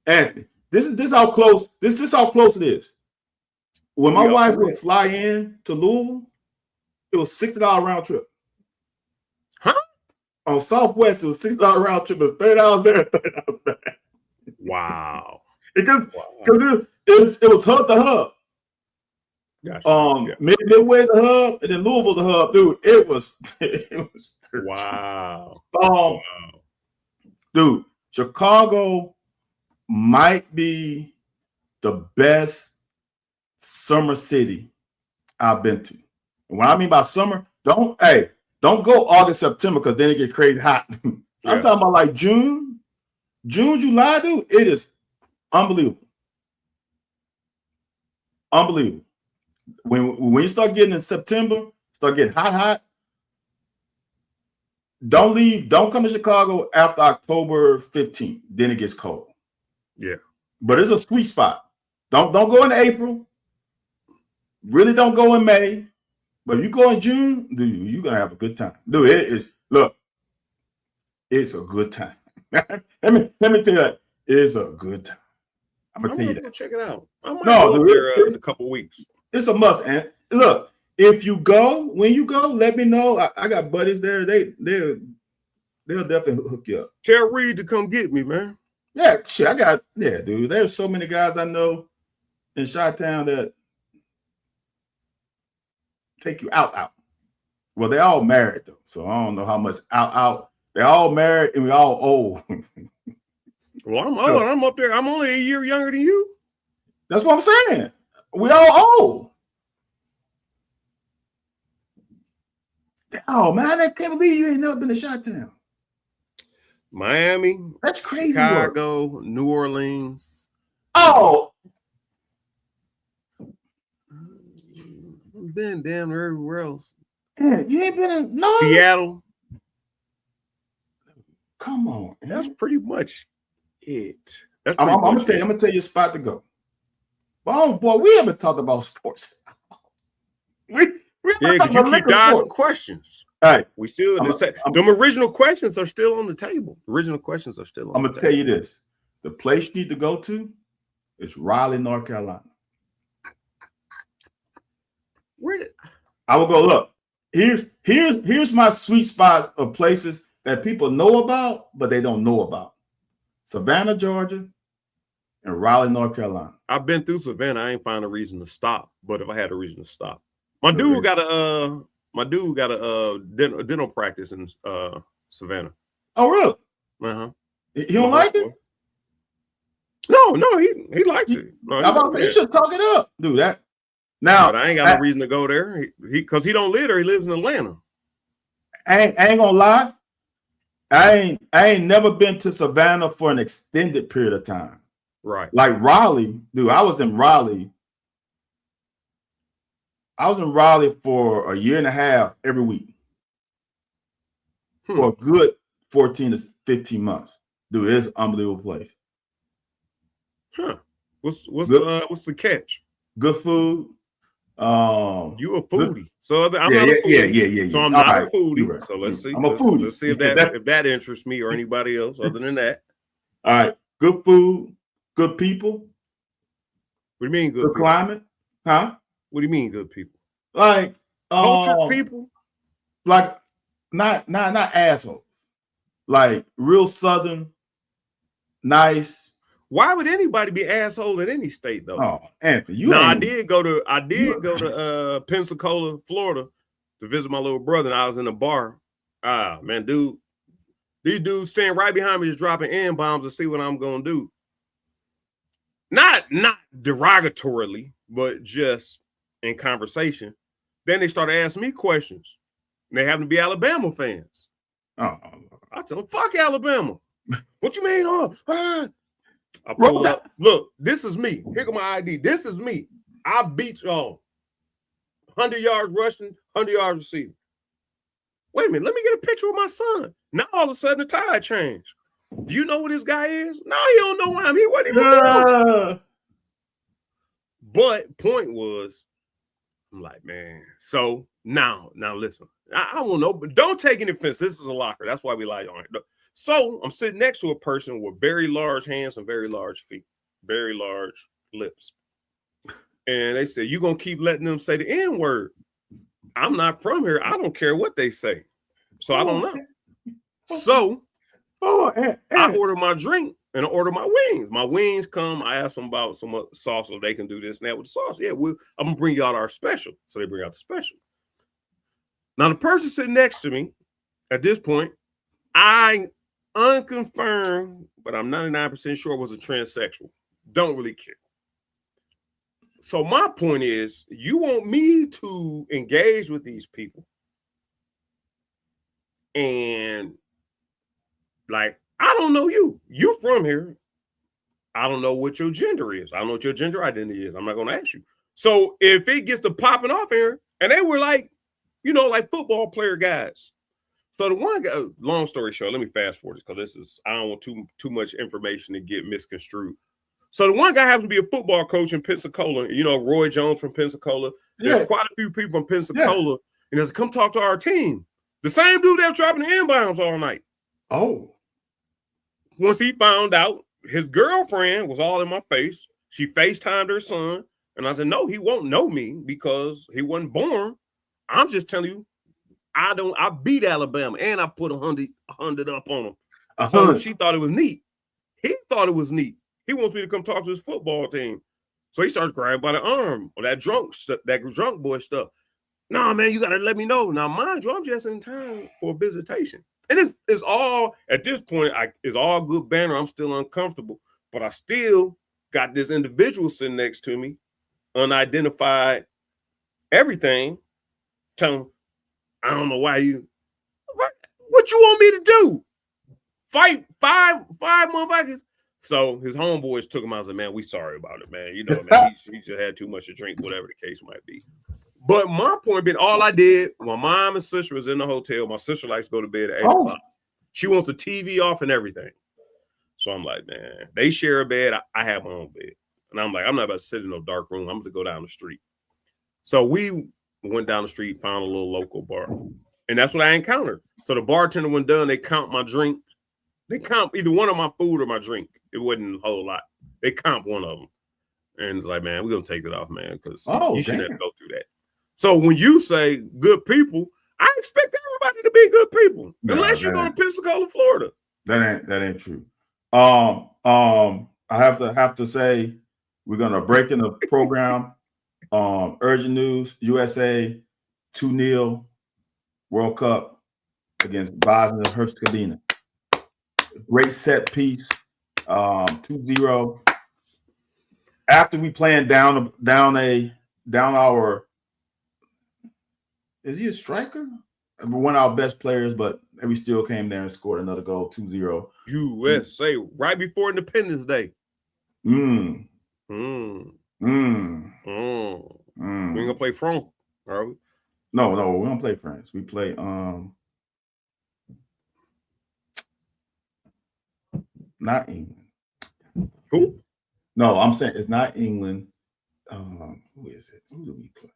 Anthony, this is how close. This is how close it is. When my wife would fly in to Louisville, it was $60 round trip. Huh? On Southwest, it was $60 round trip. It was $30 there, $30 back. Wow. Because it was hub to hub. Gotcha. Midway the hub, and then Louisville the hub, dude. It was wow. Dude, Chicago might be the best summer city I've been to. And what I mean by summer, don't go August, September, because then it get crazy hot. I'm talking about like June, July, dude. It is unbelievable. When you start getting in September, start getting hot. Don't come to Chicago after October 15th. Then it gets cold. Yeah. But it's a sweet spot. Don't go in April. Really don't go in May. But if you go in June, dude, you're gonna have a good time. Dude, it's a good time. let me tell you that. It's a good time. I'm gonna tell you that. Check it out. I'm gonna go up there in a couple weeks. It's a must. And look, when you go, let me know. I got buddies there. They'll definitely hook you up. Tell Reed to come get me, man. Yeah, shit. Dude. There's so many guys I know in Chi-Town that take you out. Well, they're all married though, so I don't know how much out. They're all married and we all old. Well, I'm old. I'm up there. I'm only a year younger than you. That's what I'm saying. We all old. Oh man, I can't believe you ain't never been to Chi-Town. Miami. That's crazy. Chicago, work. New Orleans. Oh. I've been damn near everywhere else. Yeah, you ain't been in Seattle. Come on. Man. That's pretty much it. I'm gonna tell you a spot to go. Oh boy, we haven't talked about sports. Because you keep dodging questions. All right. We still them original questions are still on the table. I'm gonna tell you this. The place you need to go to is Raleigh, North Carolina. I will go look. Here's my sweet spots of places that people know about, but they don't know about. Savannah, Georgia, and Raleigh, North Carolina. I've been through Savannah. I ain't find a reason to stop. But if I had a reason to stop, my dude got a dental practice in Savannah. Oh, really? Uh-huh. He don't like it? No, he likes it. No, he should talk it up, dude. But I ain't got no reason to go there. Because he don't live there. He lives in Atlanta. I ain't gonna lie. I ain't never been to Savannah for an extended period of time. Right. Like Raleigh, dude. I was in Raleigh for a year and a half every week. for a good 14 to 15 months. Dude, it's an unbelievable place. Huh. What's the catch? Good food. You a foodie. Good, so I'm not a foodie. Yeah. So I'm All not right, a foodie. right. So let's see. I'm a foodie. Let's see if that interests me or anybody else other than that. All right. Good food, good people. What do you mean good people? Climate? Huh? What do you mean good people? Like cultured people? Like not assholes. Like real Southern, nice. Why would anybody be asshole in any state though? Oh, Anthony, I did go to Pensacola, Florida to visit my little brother, and I was in a bar. Ah, man, dude. These dudes stand right behind me just dropping N-bombs to see what I'm gonna do. Not derogatorily, but just in conversation. Then they started asking me questions. And they happen to be Alabama fans. Oh. I tell them, fuck Alabama. What you mean? I pull up. Look, this is me. Here go my ID. This is me. I beat y'all. 100 yards rushing, 100 yards receiving. Wait a minute. Let me get a picture of my son. Now all of a sudden the tide changed. Do you know who this guy is? No, he don't know why I'm here. What he born? But point was, I'm like, man. So now listen. I won't know, but don't take any offense. This is a locker. That's why we like on it. So I'm sitting next to a person with very large hands and very large feet, very large lips. And they said, you're going to keep letting them say the N-word. I'm not from here. I don't care what they say. So I don't know. So I order my drink and I order my wings. My wings come. I ask them about some sauce so they can do this and that with the sauce. Yeah, I'm going to bring y'all our special. So they bring out the special. Now, the person sitting next to me at this point, I unconfirmed, but I'm 99% sure was a transsexual. Don't really care. So my point is, you want me to engage with these people and like, I don't know you. You from here. I don't know what your gender is. I don't know what your gender identity is. I'm not going to ask you. So if it gets to popping off here, and they were like, like football player guys. So the one guy, long story short, let me fast forward this because I don't want too much information to get misconstrued. So the one guy happens to be a football coach in Pensacola. Roy Jones from Pensacola. There's quite a few people from Pensacola. And they said, come talk to our team. The same dude that was dropping the inbounds all night. Oh. Once he found out his girlfriend was all in my face, she FaceTimed her son. And I said, no, he won't know me because he wasn't born. I'm just telling you, I beat Alabama and I put 100 up on him. So she thought it was neat. He thought it was neat. He wants me to come talk to his football team. So he starts grabbing by the arm or that drunk boy stuff. Nah, man, you got to let me know. Now, mind you, I'm just in time for a visitation. And it's all, at this point, it's all good banner. I'm still uncomfortable, but I still got this individual sitting next to me, unidentified, everything, telling him, I don't know why what you want me to do? Fight five motherfuckers? So his homeboys took him out and said, man, we sorry about it, man. Man, he just had too much to drink, whatever the case might be. But my point being, all I did, my mom and sister was in the hotel. My sister likes to go to bed at 8 o'clock. She wants the TV off and everything. So I'm like, man, they share a bed. I have my own bed. And I'm like, I'm not about to sit in no dark room. I'm going to go down the street. So we went down the street, found a little local bar. And that's what I encountered. So the bartender, when done, they count my drink. They comp either one of my food or my drink. It wasn't a whole lot. They comp one of them. And it's like, man, we're going to take it off, man, because you shouldn't have to go through that. So when you say good people, I expect everybody to be good people, unless you go to Pensacola, Florida. That ain't true. I have to say we're gonna break in the program. Urgent news: USA 2-0 World Cup against Bosnia and Herzegovina. Great set piece. 2-0. After we playing down our. Is he a striker? One of our best players, but we still came there and scored another goal, 2-0. USA, right before Independence Day. We ain't gonna play France, are we? No, we don't play France. We play Not England. Who? No, I'm saying it's not England. Who is it? Who do we play?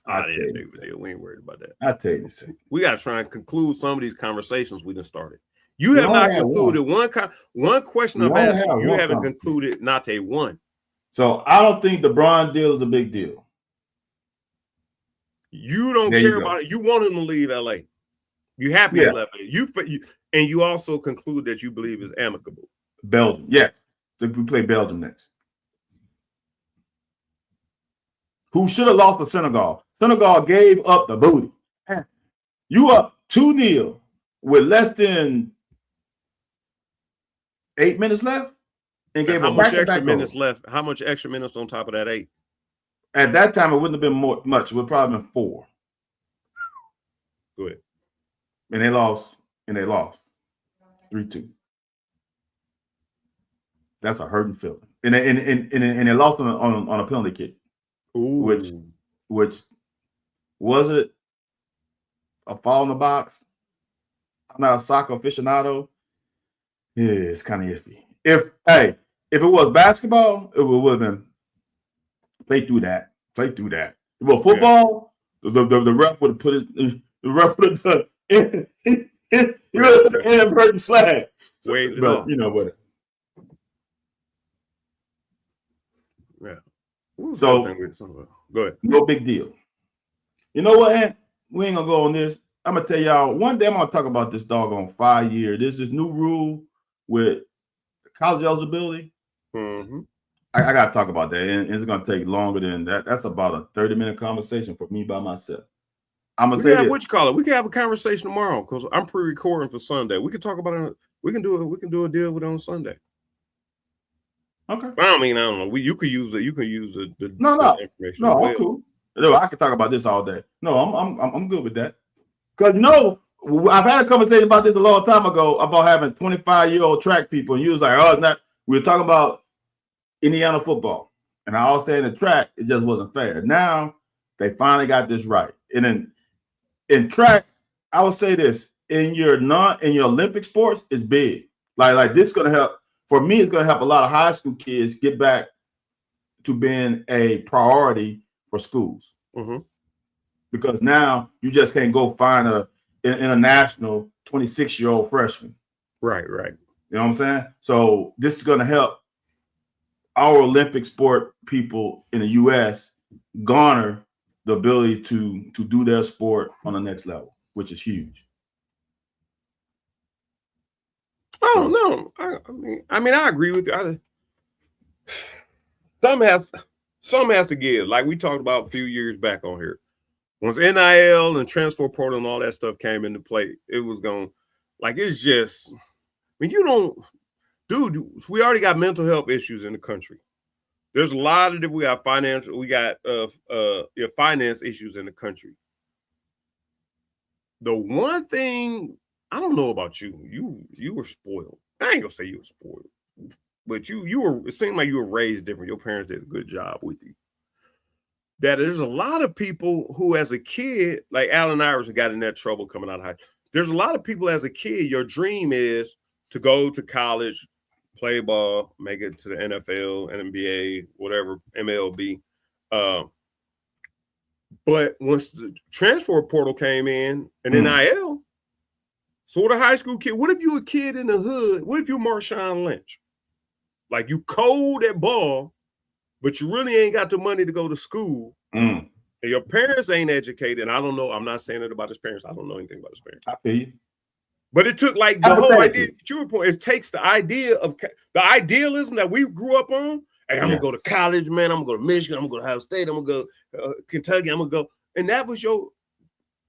Ah, yeah, big deal. We ain't worried about that. I'll tell you this. We got to try and conclude some of these conversations we done started. You have not concluded one question I've asked you. You haven't concluded not a one. So I don't think the LeBron deal is a big deal. You don't care about it. You want him to leave LA. You happy he left LA. And you also conclude that you believe is amicable. Belgium, yes. We play Belgium next. Who should have lost to Senegal? Senegal gave up the booty. You up 2-0 with less than 8 minutes left, and gave how much extra minutes left? How much extra minutes on top of that 8? At that time, it wouldn't have been much. It would probably been 4. Go ahead. And they lost. 3-2. That's a hurting feeling. And they lost on a penalty kick. Ooh. Which was it a foul in the box? I'm not a soccer aficionado. Yeah, it's kind of iffy. If it was basketball, it would have been play through that. If it was football, the ref would have put the ref would have done inadvertent flag. Wait, but you know what? Yeah. So go ahead. No big deal. You know what, Ant? We ain't gonna go on this. I'm gonna tell y'all one day I'm gonna talk about this doggone 5-year. There's this new rule with college eligibility. Mm-hmm. I gotta talk about that, and it's gonna take longer than that. That's about a 30-minute conversation for me by myself. I'm gonna say this. What you call it? We can have a conversation tomorrow because I'm pre-recording for Sunday. We can talk about it. We can do a deal with it on Sunday. Okay. I don't know. You could use it. You can use the information. No, I'm cool. No, I can talk about this all day. No, I'm good with that. Because I've had a conversation about this a long time ago about having 25-year-old track people, and you was like, "Oh, it's not." We were talking about Indiana football, and I all stay in the track. It just wasn't fair. Now they finally got this right. And then in track, I would say this: in your Olympic sports, it's big. Like this is gonna help. For me, it's gonna help a lot of high school kids get back to being a priority for schools. Mm-hmm. Because now you just can't go find an international 26-year-old freshman. Right. You know what I'm saying? So this is going to help our Olympic sport people in the U.S. garner the ability to do their sport on the next level, which is huge. Oh, no. I mean, I agree with you. Some has to give. Like we talked about a few years back on here. Once NIL and transfer portal and all that stuff came into play, it was going it's just, we already got mental health issues in the country. There's a lot of we got finance issues in the country. The one thing, I don't know about you were spoiled. I ain't gonna say you were spoiled, but it seemed like you were raised different. Your parents did a good job with you. That there's a lot of people who, as a kid, like Allen Iverson got in that trouble coming out of high school. There's a lot of people as a kid, your dream is to go to college, play ball, make it to the NFL, NBA, whatever, MLB. But once the transfer portal came in and NIL, so what a high school kid, what if you a kid in the hood? What if you Marshawn Lynch? Like you cold at ball, but you really ain't got the money to go to school. And your parents ain't educated. And I don't know. I'm not saying it about his parents. I don't know anything about his parents. I feel you. But it took the whole idea that you were pointing. It takes the idea of the idealism that we grew up on. Hey, I'm going to go to college, man. I'm going to go to Michigan. I'm going to go to Ohio State. I'm going to go Kentucky. I'm going to go. And that was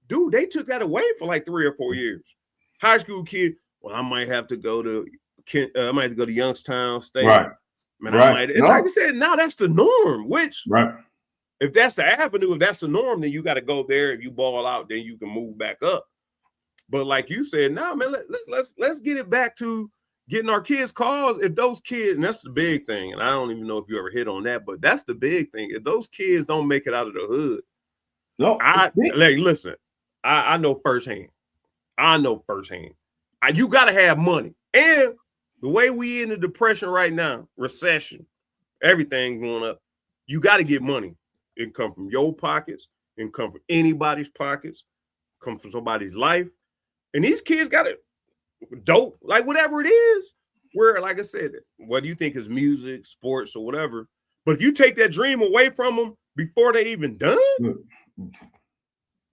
dude, they took that away for like 3 or 4 years. High school kid, well, I might have to go to Youngstown State. Right. Man, like I said, now that's the norm, which if that's the avenue, if that's the norm, then you got to go there. If you ball out, then you can move back up. But like you said, man, let's get it back to getting our kids calls. If those kids, and that's the big thing, and I don't even know if you ever hit on that, but that's the big thing. If those kids don't make it out of the hood, listen, I know firsthand. You got to have money. And The way we in a depression right now, recession, everything going up, you got to get money. It can come from your pockets, it can come from anybody's pockets, come from somebody's life. And these kids got it dope, like whatever it is, where, like I said, whether you think it's music, sports, or whatever, but if you take that dream away from them before they even done,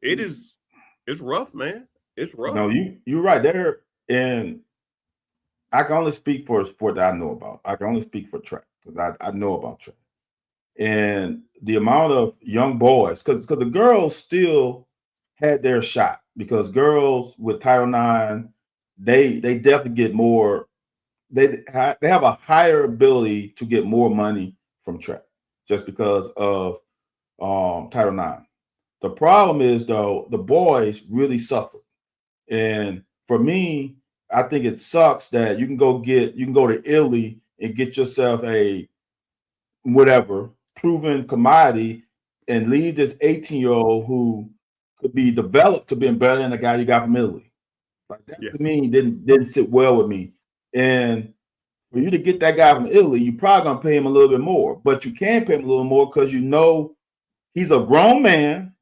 it's rough, man. It's rough. No, you're right there. And I can only speak for a sport that I know about. I can only speak for track because I know about track. And the amount of young boys, because the girls still had their shot, because girls with Title IX, they definitely get more. They have a higher ability to get more money from track just because of Title IX. The problem is, though, the boys really suffer. And for me, I think it sucks that you can go to Italy and get yourself a whatever proven commodity and leave this 18-year-old who could be developed to being better than the guy you got from Italy. Like that to me didn't sit well with me. And for you to get that guy from Italy, you're probably gonna pay him a little bit more, but you can pay him a little more because you know he's a grown man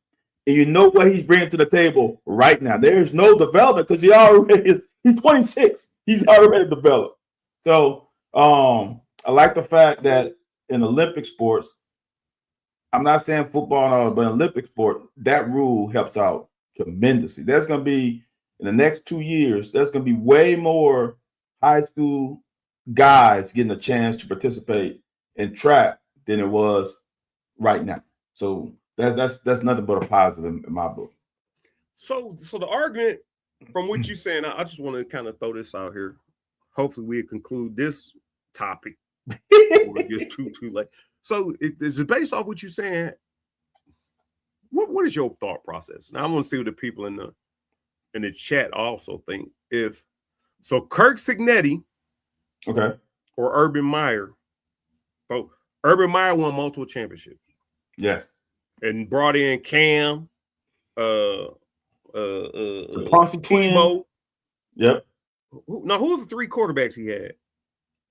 and you know what he's bringing to the table right now. There's no development because he's 26. He's already developed. So I like the fact that in Olympic sports, I'm not saying football and all, but in Olympic sport, that rule helps out tremendously. There's going to be, in the next 2 years, there's going to be way more high school guys getting a chance to participate in track than it was right now. So that's nothing but a positive in my book. So the argument from what you're saying, I just want to kind of throw this out here. Hopefully we conclude this topic before it gets too late. So is it based off what you're saying? What is your thought process? Now I want to see what the people in the chat also think. If so, Kirk Signetti, okay, or Urban Meyer. So Urban Meyer won multiple championships. Yes, and brought in Cam, Tebow. Yep. Now who was the three quarterbacks he had?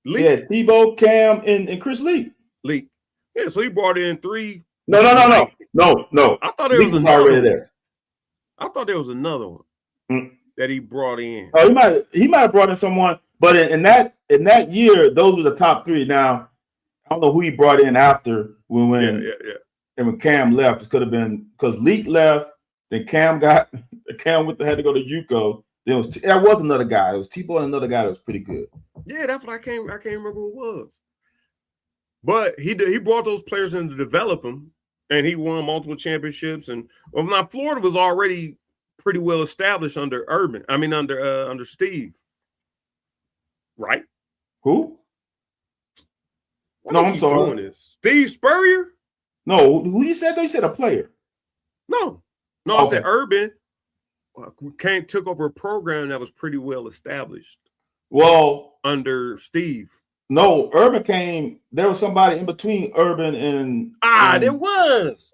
Leak. Yeah, Tebow, Cam, and Chris Leak. Yeah, so he brought in three. No. I thought there Leak was another already there. I thought there was another one that he brought in. Oh, he might have brought in someone, but in that year, those were the top three. Now, I don't know who he brought in after when and when Cam left. It could have been because Leak left, then Cam had to go to JUCO. There was another guy. It was Tebow and another guy that was pretty good. Yeah, that's what I can't remember who it was. But he brought those players in to develop them, and he won multiple championships. And now Florida was already pretty well established under Urban. I mean under Steve, right? Who? No, I'm sorry. Steve Spurrier? No, who you said? You said a player. No, okay. I said Urban took over a program that was pretty well established. Well, under Steve. No, Urban came. There was somebody in between Urban and there was.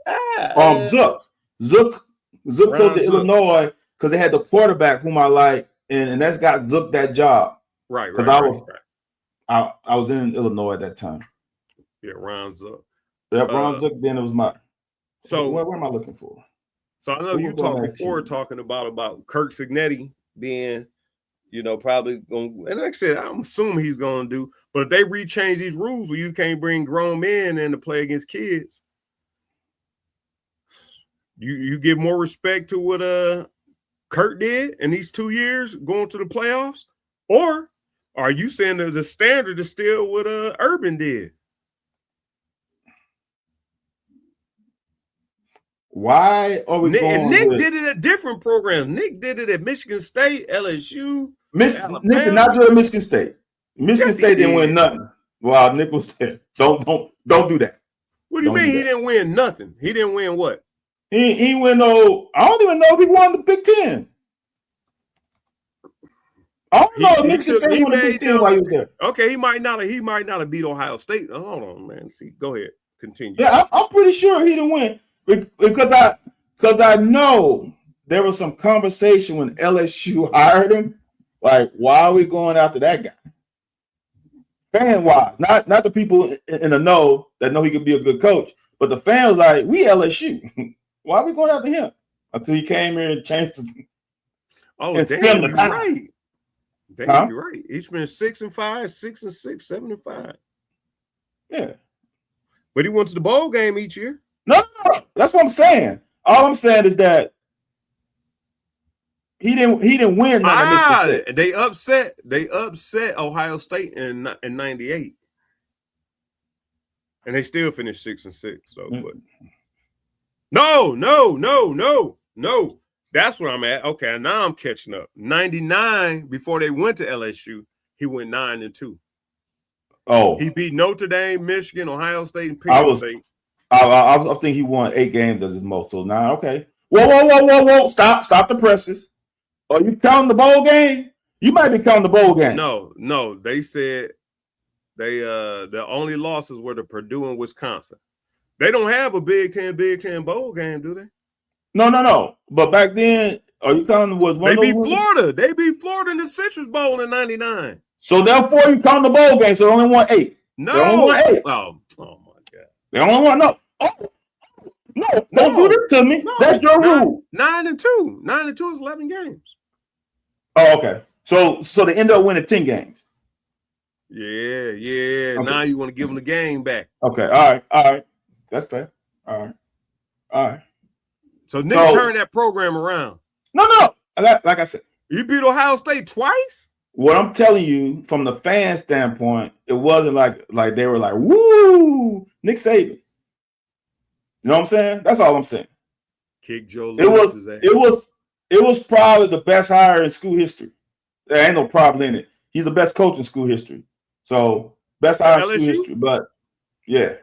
Zook goes to Illinois because they had the quarterback whom I like, and that's got Zook that job. Right. I was in Illinois at that time. Yeah, Ron Zook. Yeah, Ron Zook. Then it was my. So what am I looking for? So I know you talked before talking about Kirk Signetti being, probably going. And like I said, I'm assuming he's going to do. But if they rechange these rules where you can't bring grown men in to play against kids, you give more respect to what Kirk did in these 2 years going to the playoffs, or are you saying there's a standard to still what Urban did? Why are we going? Nick did it at different programs. Nick did it at Michigan State, LSU. Nick did not do it at Michigan State. Michigan State didn't win nothing. Well, Nick was there. Don't do that. What do you mean he didn't win nothing? He didn't win what? He win no. I don't even know if he won the Big Ten. I don't know if Michigan State won the Big Ten while he was there. Okay, he might not have beat Ohio State. Hold on, man. See, go ahead. Continue. Yeah, I'm pretty sure he didn't win. Because I know there was some conversation when LSU hired him, like, why are we going after that guy? fan wise, not the people in the know that know he could be a good coach, but the fans like, we LSU. Why are we going after him? Until he came here and changed the, and damn, you're right. Damn, you're right. He's been 6-5, 6-6, 7-5. Yeah. But he went to the bowl game each year. No, that's what I'm saying. All I'm saying is that he didn't win. They upset Ohio State in '98, and they still finished 6-6. So, but no. That's where I'm at. Okay, now I'm catching up. '99, before they went to LSU, he went 9-2. Oh, he beat Notre Dame, Michigan, Ohio State, and Penn State. I think he won 8 games as his most. So now, okay. Whoa! Stop the presses. Are you counting the bowl game? You might be counting the bowl game. No. They said the only losses were to Purdue and Wisconsin. They don't have a Big Ten bowl game, do they? No. But back then, are you counting they beat Florida? They beat Florida in the Citrus Bowl in '99. So therefore, you count the bowl game. So they only won 8. No. They only won 8. Oh my God. They only won no. No, don't do this to me. No, that's your rule. 9-2. 9-2 is 11 games. Oh, okay. So they end up winning 10 games. Yeah. Okay. Now you want to give them the game back. Okay. All right. That's fair. All right. So Nick turned that program around. No. Like I said, you beat Ohio State twice. What I'm telling you, from the fan standpoint, it wasn't like they were like, "Woo, Nick Saban." You know what I'm saying? That's all I'm saying. Kick Joe Lewis's ass. It was probably the best hire in school history. There ain't no problem in it. He's the best coach in school history. So best hire in school history. But yeah,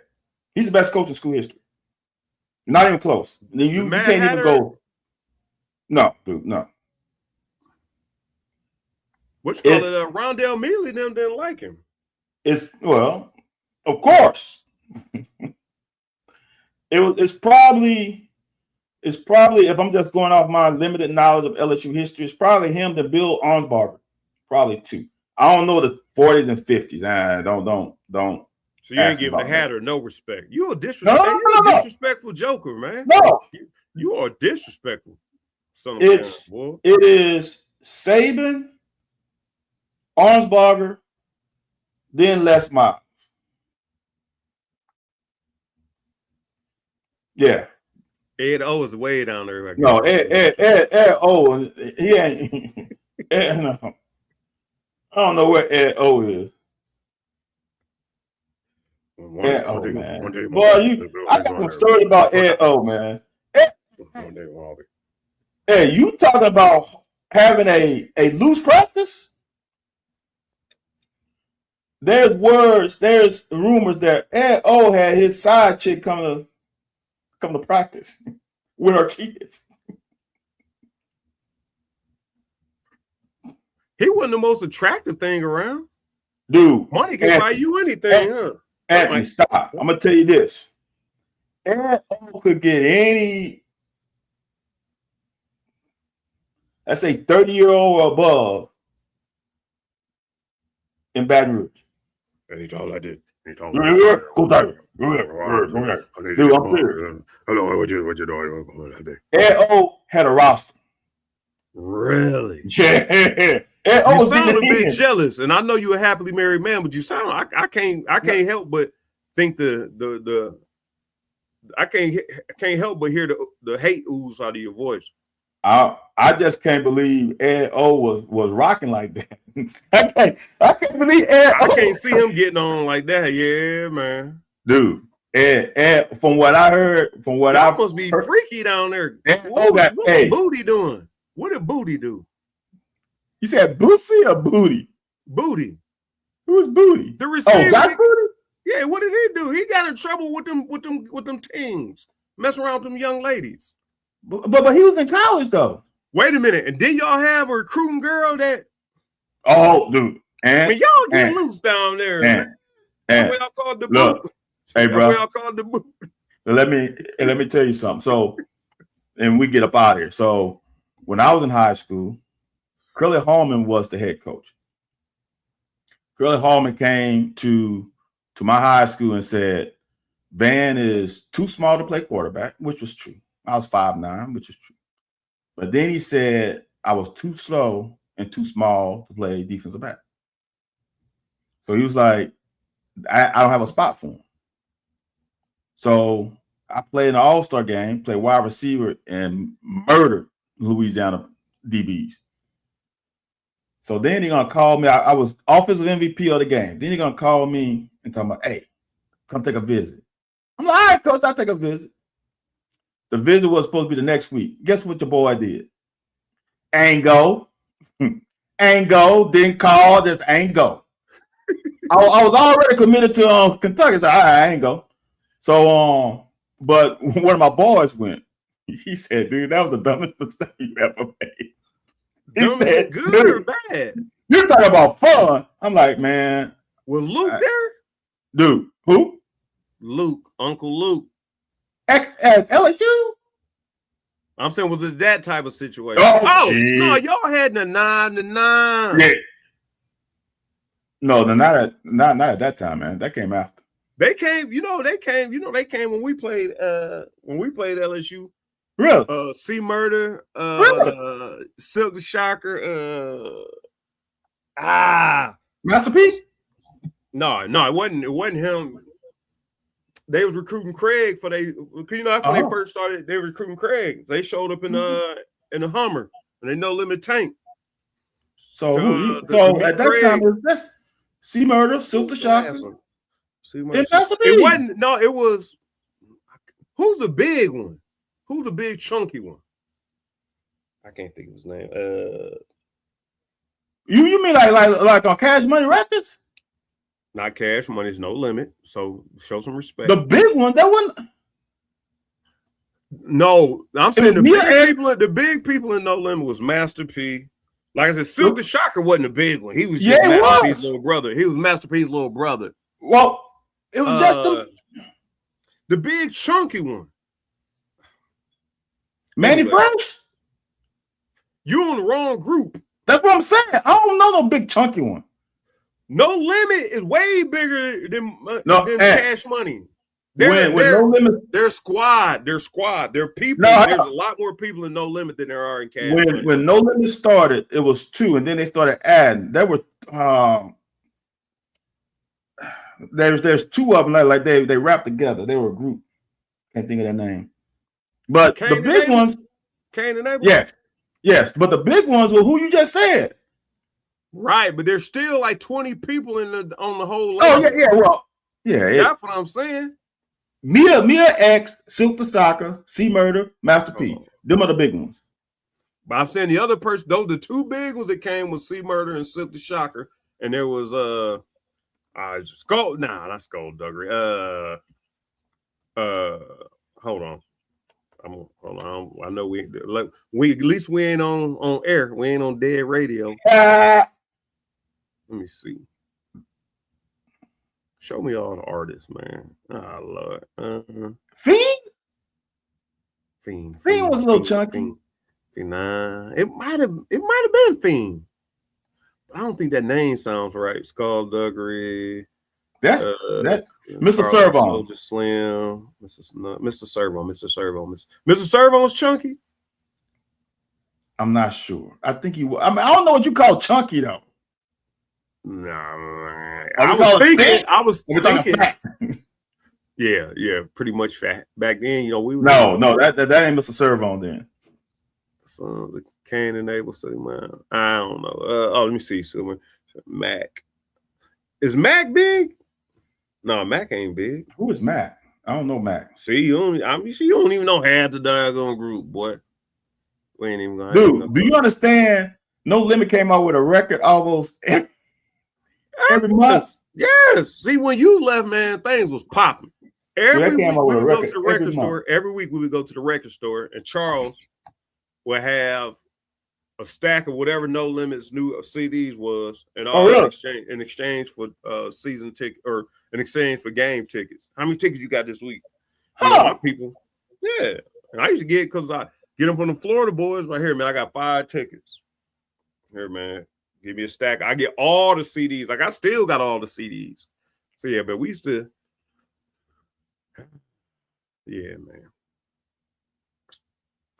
he's the best coach in school history. Not even close. You can't even go. No, dude, no. What you call it? Rondell Mealy them didn't like him. Of course. It's probably if I'm just going off my limited knowledge of LSU history, it's probably him to Bill Arnsbarger. Probably 2. I don't know the 40s and 50s. Don't. So you ain't giving the Hatter no respect. You're a disrespectful joker, man. No. You are disrespectful. It is Saban, Arnsbarger, then Les Miles. Yeah. Ed O is way down there. No, Ed O. He ain't. No. I don't know where Ed O is. Ed O, man. Boy, I got some stories about Ed O, man. Hey, you talking about having a loose practice? There's rumors that Ed O had his side chick come to practice with her kids. He wasn't the most attractive thing around. Dude. Money can buy you anything, huh? Anthony, stop. I'm going to tell you this. Ed O could get any, let's say 30-year-old or above in Baton Rouge. And he talked like this. Go there. Dude, I'm serious. Hello, what you doing? Ed O had a roster. Really? Yeah. You sound a bit jealous, and I know you're a happily married man, but you sound I can't help but think I can't help but hear the hate ooze out of your voice. I just can't believe Ed O was rocking like that. I can't believe Ed O. I can't see him getting on like that. Yeah, man. Dude, Ed from what I heard, I must be freaky down there. What Booty doing? What did Booty do? You said Boosie or Booty? Booty. Who's Booty? The receiver. Josh Booty? Yeah, what did he do? He got in trouble with them teams, messing around with them young ladies. But he was in college though. Wait a minute, and did y'all have a recruiting girl that? Oh, dude, y'all get loose down there. That's what y'all called the boot. Hey, bro. That's what y'all called the boot. Let me tell you something. So, and we get up out of here. So, when I was in high school, Curly Hallman was the head coach. Curly Hallman came to my high school and said, Van is too small to play quarterback, which was true. I was 5'9", which is true. But then he said I was too slow and too small to play defensive back. So he was like, I don't have a spot for him. So I played in an all-star game, played wide receiver, and murdered Louisiana DBs. So then he's gonna call me. I was offensive MVP of the game. Then he's gonna call me and tell me, hey, come take a visit. I'm like, all right, coach, I'll take a visit. The visit was supposed to be the next week. Guess what your boy did? Ain't go. Ain't go. Didn't call. Just ain't go. I was already committed to Kentucky. So I ain't go. So but one of my boys went. He said, dude, that was the dumbest mistake you ever made. Said, good or bad? You're talking about fun. I'm like, man. Was Luke there? Dude, who? Luke, Uncle Luke. At LSU? I'm saying, was it that type of situation? Oh no, y'all had the 9-9. Yeah. No, not at that time, man. That came after. They came when we played LSU. Really? C Murder, Really? Silk the Shocker, Masterpiece? No, it wasn't him. They was recruiting Craig for that's when they first started. They were recruiting Craig. They showed up in the Hummer and they No Limit Tank. So at that time it was this C Murder, Silk the Shocker. It wasn't. No, it was. Who's the big one? Who's the big chunky one? I can't think of his name. You mean like on Cash Money Records? Not Cash Money's No Limit. So show some respect. The big one, that one. No, I'm saying the big people in No Limit was Master P. Like I said, Silk the Shocker wasn't a big one. He was just Master P's little brother. He was Master P's little brother. Well, it was just the big chunky one. Manny Fresh? You on the wrong group. That's what I'm saying. I don't know no big chunky one. No Limit is way bigger than Cash Money. They're squad. They're people. There's a lot more people in No Limit than there are in Cash Money. When No Limit started, it was 2, and then they started adding. There were there's 2 of them like they wrapped together. They were a group. Can't think of their name. But the big ones, Kane and Abel? Yes. But the big ones were who you just said. Right, but there's still like 20 people on the whole line. Oh, yeah. Well, yeah. That's what I'm saying. Mia X, Silk the Shocker, C Murder, Master P. Them are the big ones. But I'm saying the other person, those the 2 big ones that came was C Murder and Silk the Shocker. And there was not Skullduggery. Hold on. Hold on. I know we at least we ain't on air. We ain't on dead radio. Let me see. Show me all the artists, man. Oh Lord. Fiend was a little chunky. Nah, it might have been Fiend. I don't think that name sounds right. Skullduggery. That's Mr. Servo. Soldier Slim. Mr. Servo. Mr. Servo's chunky. I'm not sure. I think I don't know what you call chunky though. Nah, I was thinking. Yeah, pretty much fat. Back then, we was that ain't Mr. Servo then. So the Kane and Abel study, man. I don't know. Let me see. So Mac. Is Mac big? No, Mac ain't big. Who is Mac? I don't know Mac. See, you don't even know half the doggone group, boy. We ain't even gonna. Dude, do you understand? No Limit came out with a record almost every month. Yes. See, when you left, man, things was popping. Every week we would go to the record store. Every week we would go to the record store, and Charles would have a stack of whatever No Limit's new CDs was, and all in exchange for season ticket or in exchange for game tickets. How many tickets you got this week? People, yeah. And I used to get because I get them from the Florida boys right here, man. I got 5 tickets. Here, man. Give me a stack. I get all the CDs. Like I still got all the CDs. So yeah, but we used to. Yeah, man.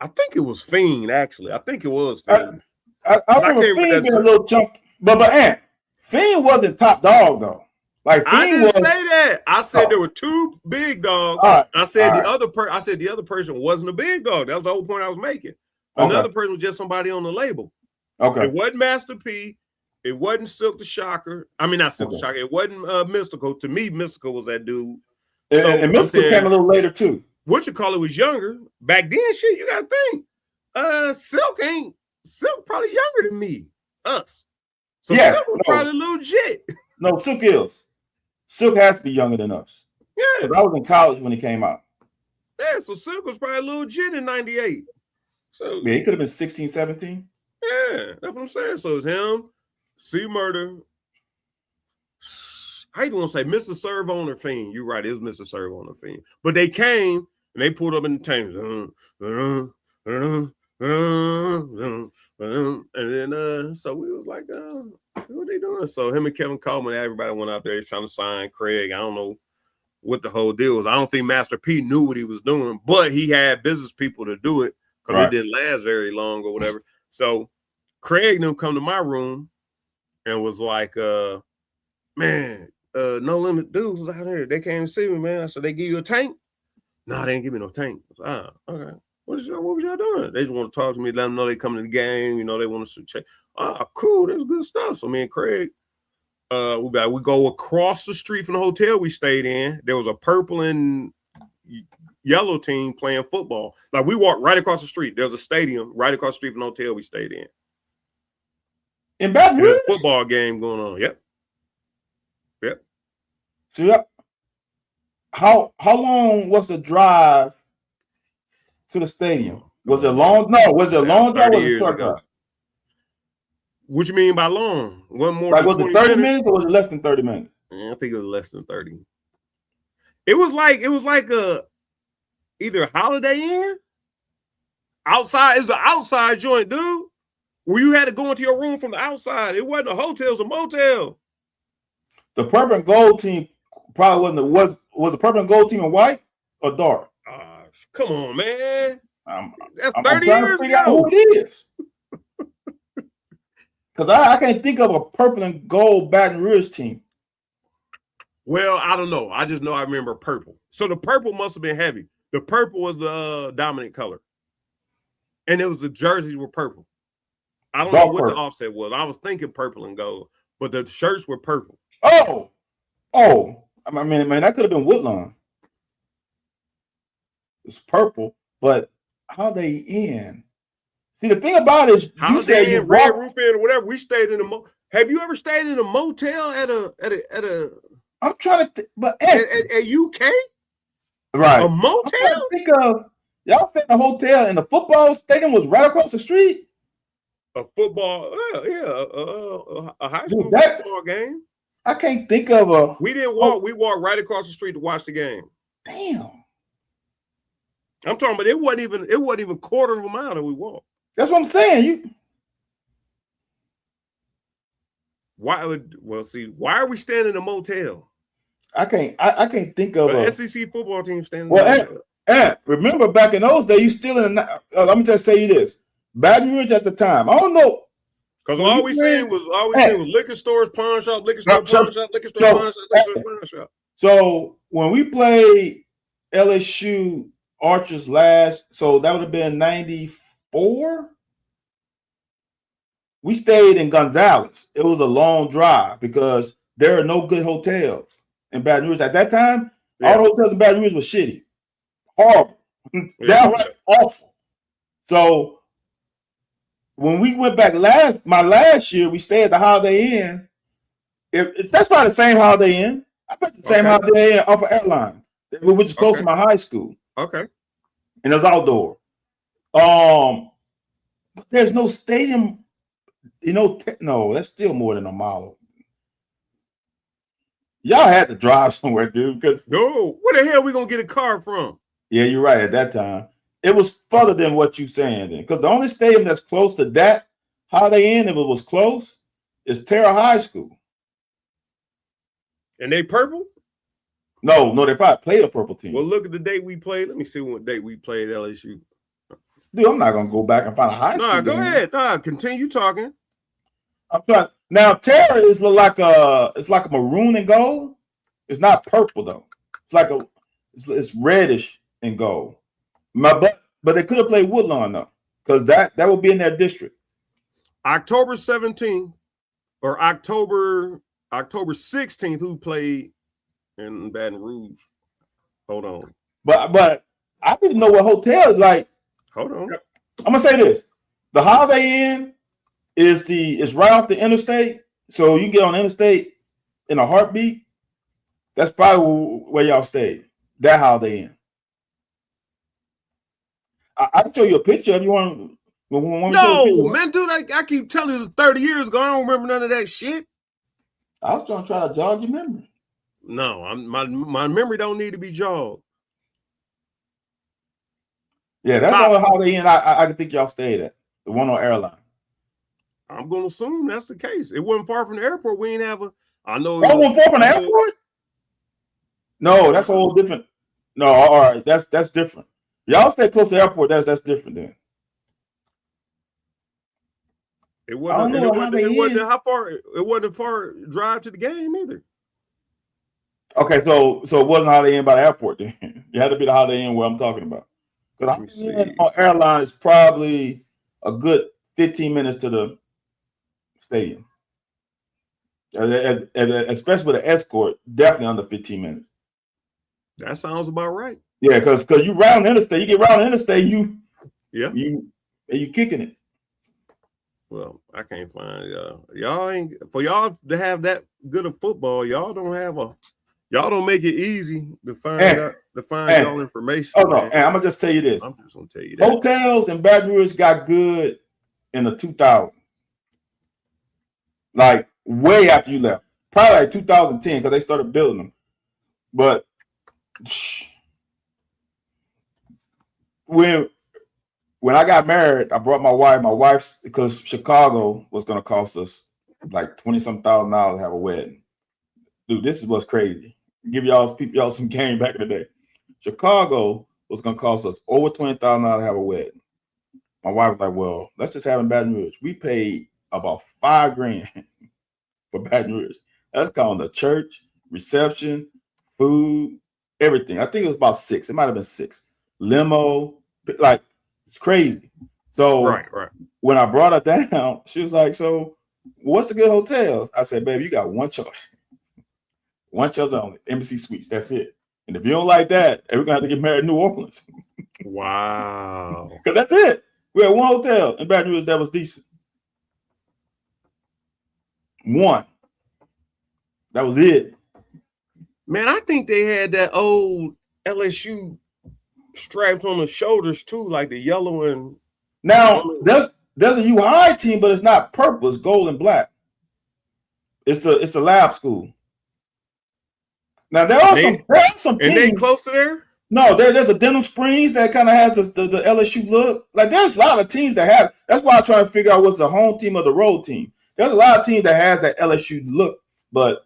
I think it was Fiend, actually. I think it was Fiend. I remember Fiend being a little chunk, but Fiend wasn't top dog though. Like Fiend I didn't say that. I said there were two big dogs. Right. I said the other person wasn't a big dog. That was the whole point I was making. Another person was just somebody on the label. Okay. It wasn't Master P. It wasn't Silk the Shocker. I mean, not Silk the Shocker. It wasn't Mystical. To me, Mystical was that dude. And Mystical came a little later too. What you call it was younger. Back then, shit, you gotta think. Silk probably younger than me. Us. So Silk was probably legit. No, Silk is. Silk has to be younger than us. Yeah. Because I was in college when he came out. Yeah, so Silk was probably legit in 98. So yeah, he could have been 16, 17. Yeah, that's what I'm saying. So it's him, C Murder. I even want to say Mr. Servo or Fiend. You're right, it's Mr. Servo or Fiend. But they came and they pulled up in the tank. And then so we was like, what are they doing? So him and Kevin Coleman, everybody went out there trying to sign Craig. I don't know what the whole deal was. I don't think Master P knew what he was doing, but he had business people to do it because it didn't last very long or whatever. So Craig them come to my room and was like, man, No Limit dudes was out here. They came to see me, man. I said, they give you a tank? No, they didn't give me no tank. I said, okay. What was y'all doing? They just want to talk to me, let them know they come to the game. You know, they want us to check. Cool. That's good stuff. So me and Craig, we go across the street from the hotel we stayed in. There was a purple and yellow team playing football. Like we walked right across the street. There was a stadium right across the street from the hotel we stayed in. In Baton Rouge? There's a football game going on. Yep. So how long was the drive to the stadium? Was it long? No, was it long drive or was it short drive? What you mean by long? One more like was it 30 minutes or was it less than 30 minutes? I think it was less than 30. It was like a either a Holiday Inn outside. It's an outside joint, dude. Where you had to go into your room from the outside. It wasn't a hotel, it was a motel. The purple and gold team probably wasn't. Was the purple and gold team in white or dark? Come on, man. That's I'm 30 trying years to figure out ago. who it is. Because I can't think of a purple and gold Baton Rouge team. Well, I don't know. I just know I remember purple. So the purple must have been heavy. The purple was the dominant color. And it was the jerseys were purple. I don't know what the offset was. I was thinking purple and gold, but the shirts were purple. Oh. I mean, man, that could have been Woodlawn. It's purple, but Holiday Inn. See, the thing about it is, you say you Red Roof Inn or whatever. We stayed in a Have you ever stayed in a motel at a? I'm trying to think, but at UK, right? A motel. I'm trying to think of y'all stayed in a hotel and the football stadium was right across the street. A football, a high school football game. I can't think of a. We didn't walk. We walked right across the street to watch the game. Damn. I'm talking about it wasn't even quarter of a mile that we walked. That's what I'm saying. Why are we staying in a motel? I can't think of a SEC football team standing. Well, remember back in those days, you still in the. Let me just tell you this: Baton Rouge at the time. I don't know. Because all we seen was liquor stores, pawn shop, liquor store, pawn shop, liquor store, pawn shop, liquor store, pawn shop. So when we played LSU Archers last, so that would have been 94. We stayed in Gonzales. It was a long drive because there are no good hotels in Baton Rouge at that time. Yeah. All the hotels in Baton Rouge were shitty, horrible, downright awful. So when we went back my last year, we stayed at the Holiday Inn. If that's probably the same Holiday Inn. I bet the same Holiday Inn off of Airline, which is close to my high school. Okay. And it was outdoor. But there's no stadium. No, that's still more than a mile. Y'all had to drive somewhere, dude. Because no, where the hell are we gonna get a car from? Yeah, you're right. At that time, it was further than what you saying then. Because the only stadium that's close to that Holiday Inn, if it was close, It's Terra High School. And they purple? No, they probably played a purple team. Well, look at the date we played. Let me see what date we played LSU. Dude, I'm not gonna go back and find a high school. Nah, go game. ahead. Nah, continue talking. I'm trying. Now Terra is like a maroon and gold. It's not purple though. It's like it's reddish and gold. But they could have played Woodlawn though, because that would be in their district. October 17th or October 16th, who played in Baton Rouge? Hold on. But I didn't know what hotel is like. Hold on. I'm gonna say this: the Holiday Inn is right off the interstate, so you can get on the interstate in a heartbeat. That's probably where y'all stayed. That Holiday Inn. I can show you a picture if you want. No, man, dude, I keep telling you, it's 30 years ago. I don't remember none of that shit. I was trying to jog your memory. No, my memory don't need to be jogged. Yeah, that's all the Holiday Inn I can think y'all stayed at. The one on Airline. I'm gonna assume that's the case. It wasn't far from the airport. We ain't have a. I know. Oh, it wasn't far from the airport. No, that's a whole different. No, all right, that's different. Y'all stay close to the airport. That's different then. It wasn't. How far. It wasn't a far drive to the game either. Okay, so it wasn't Holiday Inn by the airport then. It had to be the Holiday Inn where I'm talking about. Because on Airline is probably a good 15 minutes to the stadium. Especially with an escort, definitely under 15 minutes. That sounds about right. Yeah, because you round the interstate, you get round the interstate, you kicking it. Well, I can't find y'all ain't for y'all to have that good of football. Y'all don't make it easy to find y'all information. Oh no, and I'm gonna just tell you this. I'm just gonna tell you that hotels in Baton Rouge got good in the 2000s, like way after you left, probably like 2010 because they started building them. But when I got married, I brought my wife because Chicago was gonna cost us like $20-some thousand to have a wedding. Dude, this is what's crazy. Give y'all some game back in the day. Chicago was gonna cost us over $20,000 to have a wedding. My wife was like, "Well, let's just have in Baton Rouge." We paid about $5,000 for Baton Rouge. That's calling the church, reception, food, everything. I think it was about $6. It might have been $6. Limo, like it's crazy. So right. When I brought her down, she was like, "So, what's the good hotels?" I said, "Baby, you got one choice." One choice only, Embassy Suites. That's it. And if you don't like that, we're gonna have to get married in New Orleans. Wow. Because that's it. We had one hotel in Baton Rouge that was decent. One. That was it. Man, I think they had that old LSU stripes on the shoulders too, like the yellow and. Now there's a U High team, but it's not purple. It's gold and black. It's the lab school. Now there are some teams. And they close to there? No, there's a Denham Springs that kind of has the LSU look. Like there's a lot of teams that have. That's why I'm trying to figure out what's the home team or the road team. There's a lot of teams that have that LSU look, but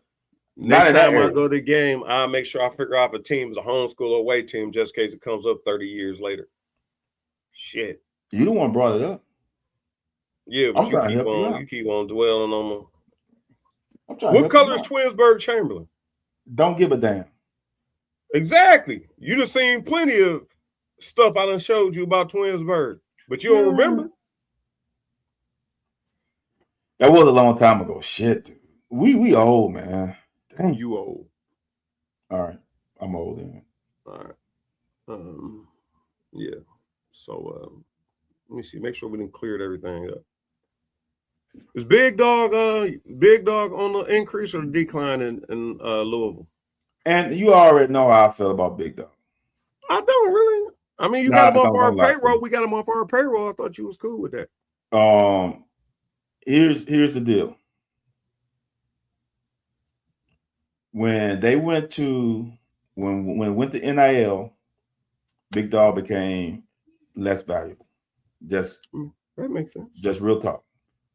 next time I go to the game, I'll make sure I figure out if a team is a homeschool or away team just in case it comes up 30 years later. Shit. You the one brought it up. Yeah, but you keep on dwelling on them. What color is Twinsburg Chamberlain? Don't give a damn. Exactly. You just seen plenty of stuff I done showed you about Twinsburg, but you don't remember? That was a long time ago. Shit, dude. We old, man. Damn. You old. All right. I'm old then. All right. Yeah. So let me see. Make sure we didn't cleared everything up. Is Big Dog on the increase or decline in Louisville? And you already know how I feel about Big Dog. I don't really. I mean, you got him off our payroll. We got him off our payroll. I thought you was cool with that. Here's the deal. When they went to when it went to NIL, Big Dog became less valuable. Just that makes sense. Just real talk.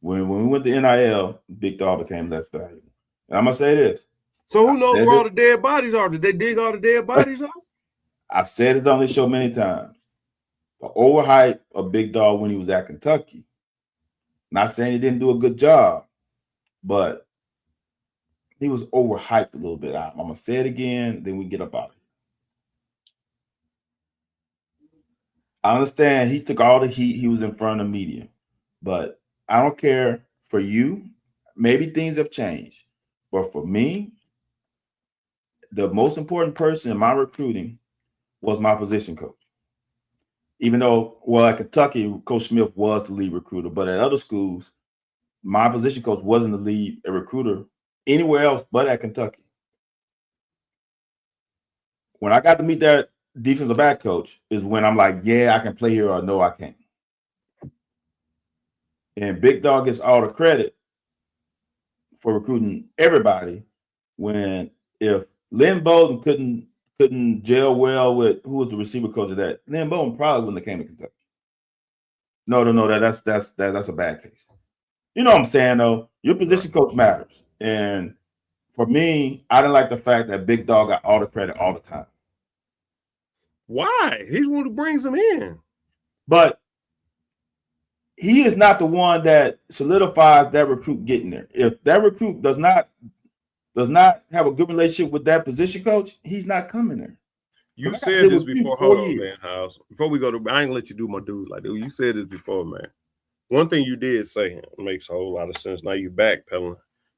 When we went to NIL, Big Dog became less valuable. And I'm gonna say this. So who knows where all the dead bodies are? Did they dig all the dead bodies up? I've said it on this show many times. The overhype of Big Dog when he was at Kentucky. Not saying he didn't do a good job, but he was overhyped a little bit. I'm gonna say it again, then we get up out of it. I understand he took all the heat. He was in front of the media, but I don't care for you. Maybe things have changed, but for me, the most important person in my recruiting was my position coach. Even though, well, at Kentucky, Coach Smith was the lead recruiter, but at other schools, my position coach wasn't the lead recruiter anywhere else but at Kentucky. When I got to meet that defensive back coach is when I'm like, yeah, I can play here, or no, I can't. And Big Dog gets all the credit for recruiting everybody when if Lynn Bowden couldn't gel well with who was the receiver coach of that, Lynn Bowden probably wouldn't have came to Kentucky. No, that's a bad case. You know what I'm saying, though? Your position coach matters. And for me, I didn't like the fact that Big Dog got all the credit all the time. Why? He's the one who brings them in. But he is not the one that solidifies that recruit getting there. If that recruit does not have a good relationship with that position coach, he's not coming there. You said this before. Hold on, man, House. Before we go to, I ain't gonna let you do my dude like that. You said this before, man. One thing you did say makes a whole lot of sense. Now you backpedaling.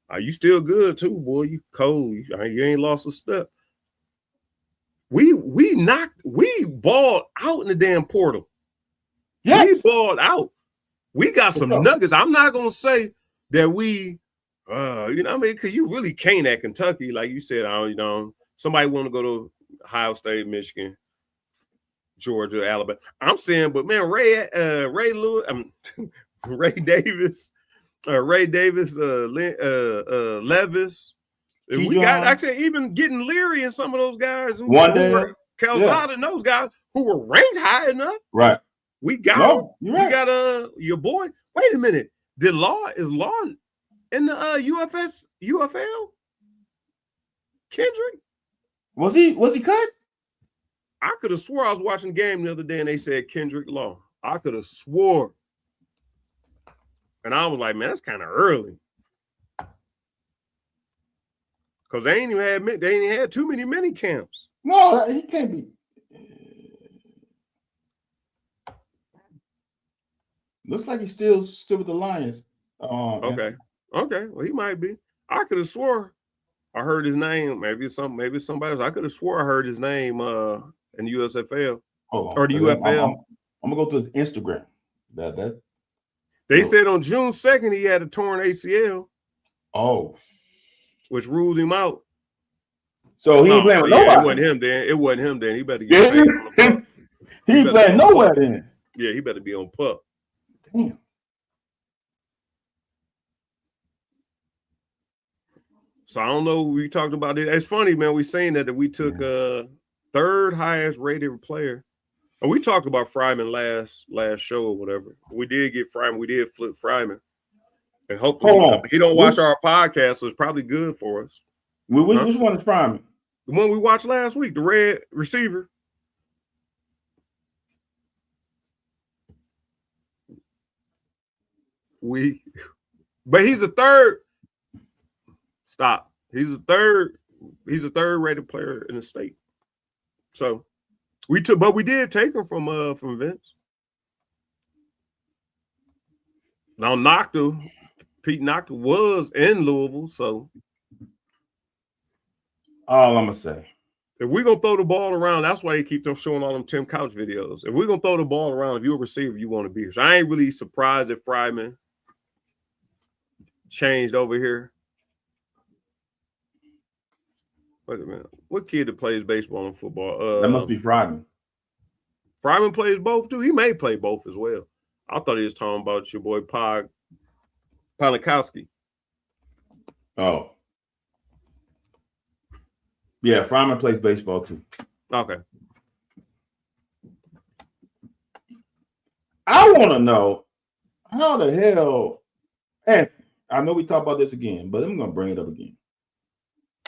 Are you still good too, boy? You cold. You ain't lost a step. We balled out in the damn portal. Yes. We balled out. We got some nuggets. I'm not gonna say that we, you know what I mean, because you really can't at Kentucky, like you said. Somebody want to go to Ohio State, Michigan, Georgia, Alabama. I'm saying, but man, Ray Davis, Levis. We got actually even getting Leary and some of those guys who were Calzada and those guys who were ranked high enough. Right. We got we got your boy. Wait a minute. Is Law in the UFL? Kendrick? Was he cut? I could have swore I was watching the game the other day and they said Kendrick Law. I could have swore. And I was like, man, that's kind of early. Because they ain't had too many mini camps. No, he can't be. Looks like he's still with the Lions. Okay. Well, he might be. I could have swore I heard his name. Maybe somebody else. I could have swore I heard his name in the USFL or the UFL. I'm gonna go to his Instagram. They said on June 2nd he had a torn ACL. Oh, which ruled him out. So he ain't playing with nobody. It wasn't him then. He better get paid on the pup. He ain't playing nowhere then. Yeah, he better be on pup. Damn. So I don't know. We talked about it. It's funny, man. We saying that we took third highest rated player. And we talked about Fryman last show or whatever. We did get Fryman. We did flip Fryman. And hopefully he don't watch our podcast, so it's probably good for us. Which one is Fryman? The one we watched last week, the red receiver. But he's a third. Stop. He's a third rated player in the state. So we did take him from Vince. Now Pete Nocta was in Louisville, so all I'm gonna say. If we're gonna throw the ball around, that's why they keep showing all them Tim Couch videos. If we're gonna throw the ball around, if you're a receiver, you want to be here. So I ain't really surprised that Fryman changed over here. Wait a minute. What kid that plays baseball and football? That must be Fryman. Fryman plays both too. He may play both as well. I thought he was talking about your boy Panikowski. Oh. Yeah, Fryman plays baseball too. Okay. I want to know how the hell And I know we talked about this again, but I'm gonna bring it up again.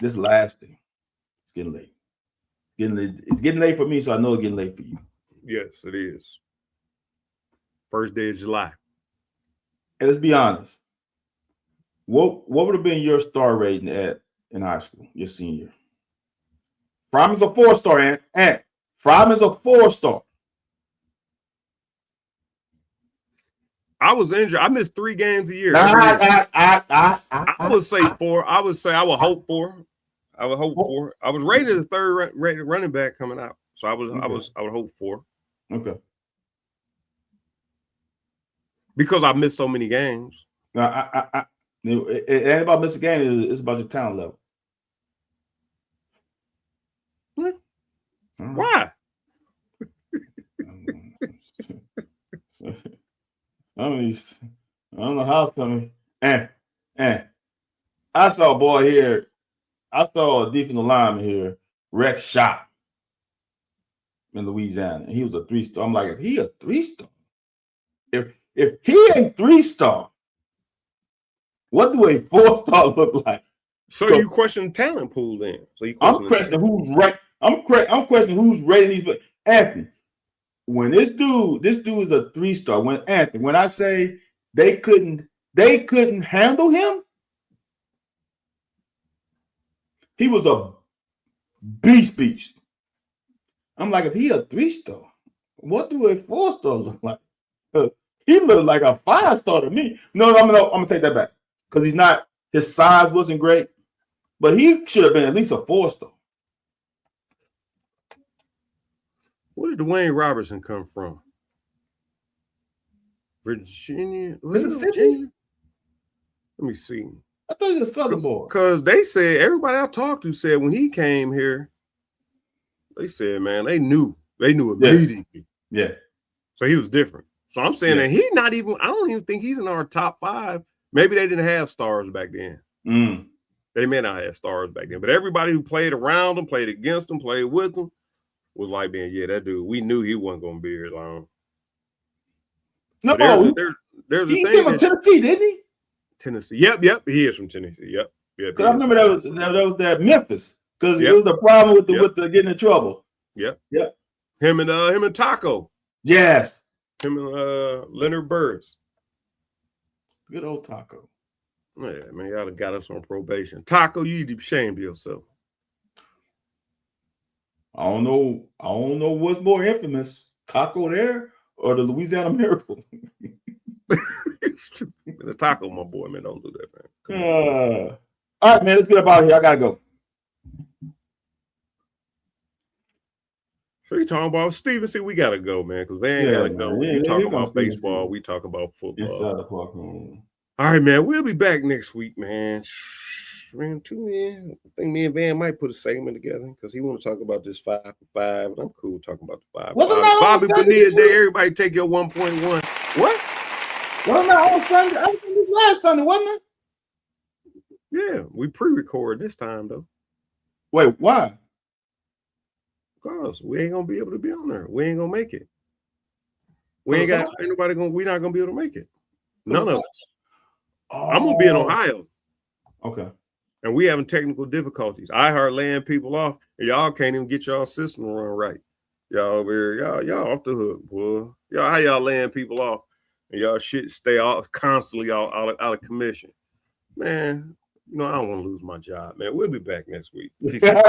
This last thing, it's getting late. It's getting late for me, so I know it's getting late for you. Yes, it is. First day of July. And let's be honest. What would have been your star rating in high school, your senior year? Fryman's a 4-star, and Fryman's a 4-star. I was injured. I missed 3 games a year. I would say 4. I would hope 4. I would hope 4. I was rated the third rated running back coming out, so I would hope 4. Okay. Because I missed so many games. Now, it ain't about missing a game. It's about your talent level. Why? I don't know how it's coming. And I saw a boy here. I saw a defensive lineman here, Rex Shop in Louisiana, and he was a 3-star. I'm like, if he a 3-star, if he ain't 3-star, what do a 4-star look like? So you question the talent pool then? So I'm questioning who's right. I'm questioning who's rating these. But Anthony, when this dude is a 3-star. When I say they couldn't handle him, he was a beast. I'm like, if he a 3-star, what do a 4-star look like? He looked like a 5-star to me. No, I'm gonna take that back because he's not. His size wasn't great, but he should have been at least a 4-star. Where did Dwayne Robertson come from? Virginia? Mississippi? Let me see. I thought he was a Southern boy. Because they said, everybody I talked to said when he came here, they said, man, they knew immediately. Yeah. So he was different. So I'm saying that he's not even, I don't even think he's in our top 5. Maybe they didn't have stars back then. They may not have stars back then. But everybody who played around him, played against him, played with him, was like, man, yeah, that dude, we knew he wasn't going to be here long. No, there's he came from Tennessee, didn't he? Tennessee. Yep. He is from Tennessee. Yep. Because I remember that was that Memphis. Because it was the problem with the getting in trouble. Yep. Him and Taco. Yes. Him and Leonard Burris. Good old Taco. Yeah, man, y'all got us on probation. Taco, you need to be ashamed of yourself. I don't know what's more infamous, Taco there or the Louisiana Miracle. The Taco, my boy, man, don't do that, man. All right, man, let's get up out of here. I gotta go. So you talking about Steven? See, we gotta go, man, because they ain't gotta go. We talk about baseball, we talk about football. Inside the park room. All right, man. We'll be back next week, man. Man, tune in. I think me and Van might put a segment together because he want to talk about this 5 for 5, and I'm cool talking about the 5 for 5. Bobby Bonilla Day. Everybody take your 1.1. What? Well, no, I was Sunday. I was this last Sunday, wasn't it? Yeah, we pre-record this time though. Wait, why? Because we ain't gonna be able to be on there. We ain't gonna make it. Ain't nobody gonna. We're not gonna be able to make it. None of us. I'm gonna be in Ohio. Okay. And we having technical difficulties. I heard laying people off, and y'all can't even get y'all system run right. Y'all over here, y'all off the hook, boy. Y'all, how y'all laying people off, and y'all shit stay constantly out of commission, man. You know I don't want to lose my job, man. We'll be back next week. Peace out.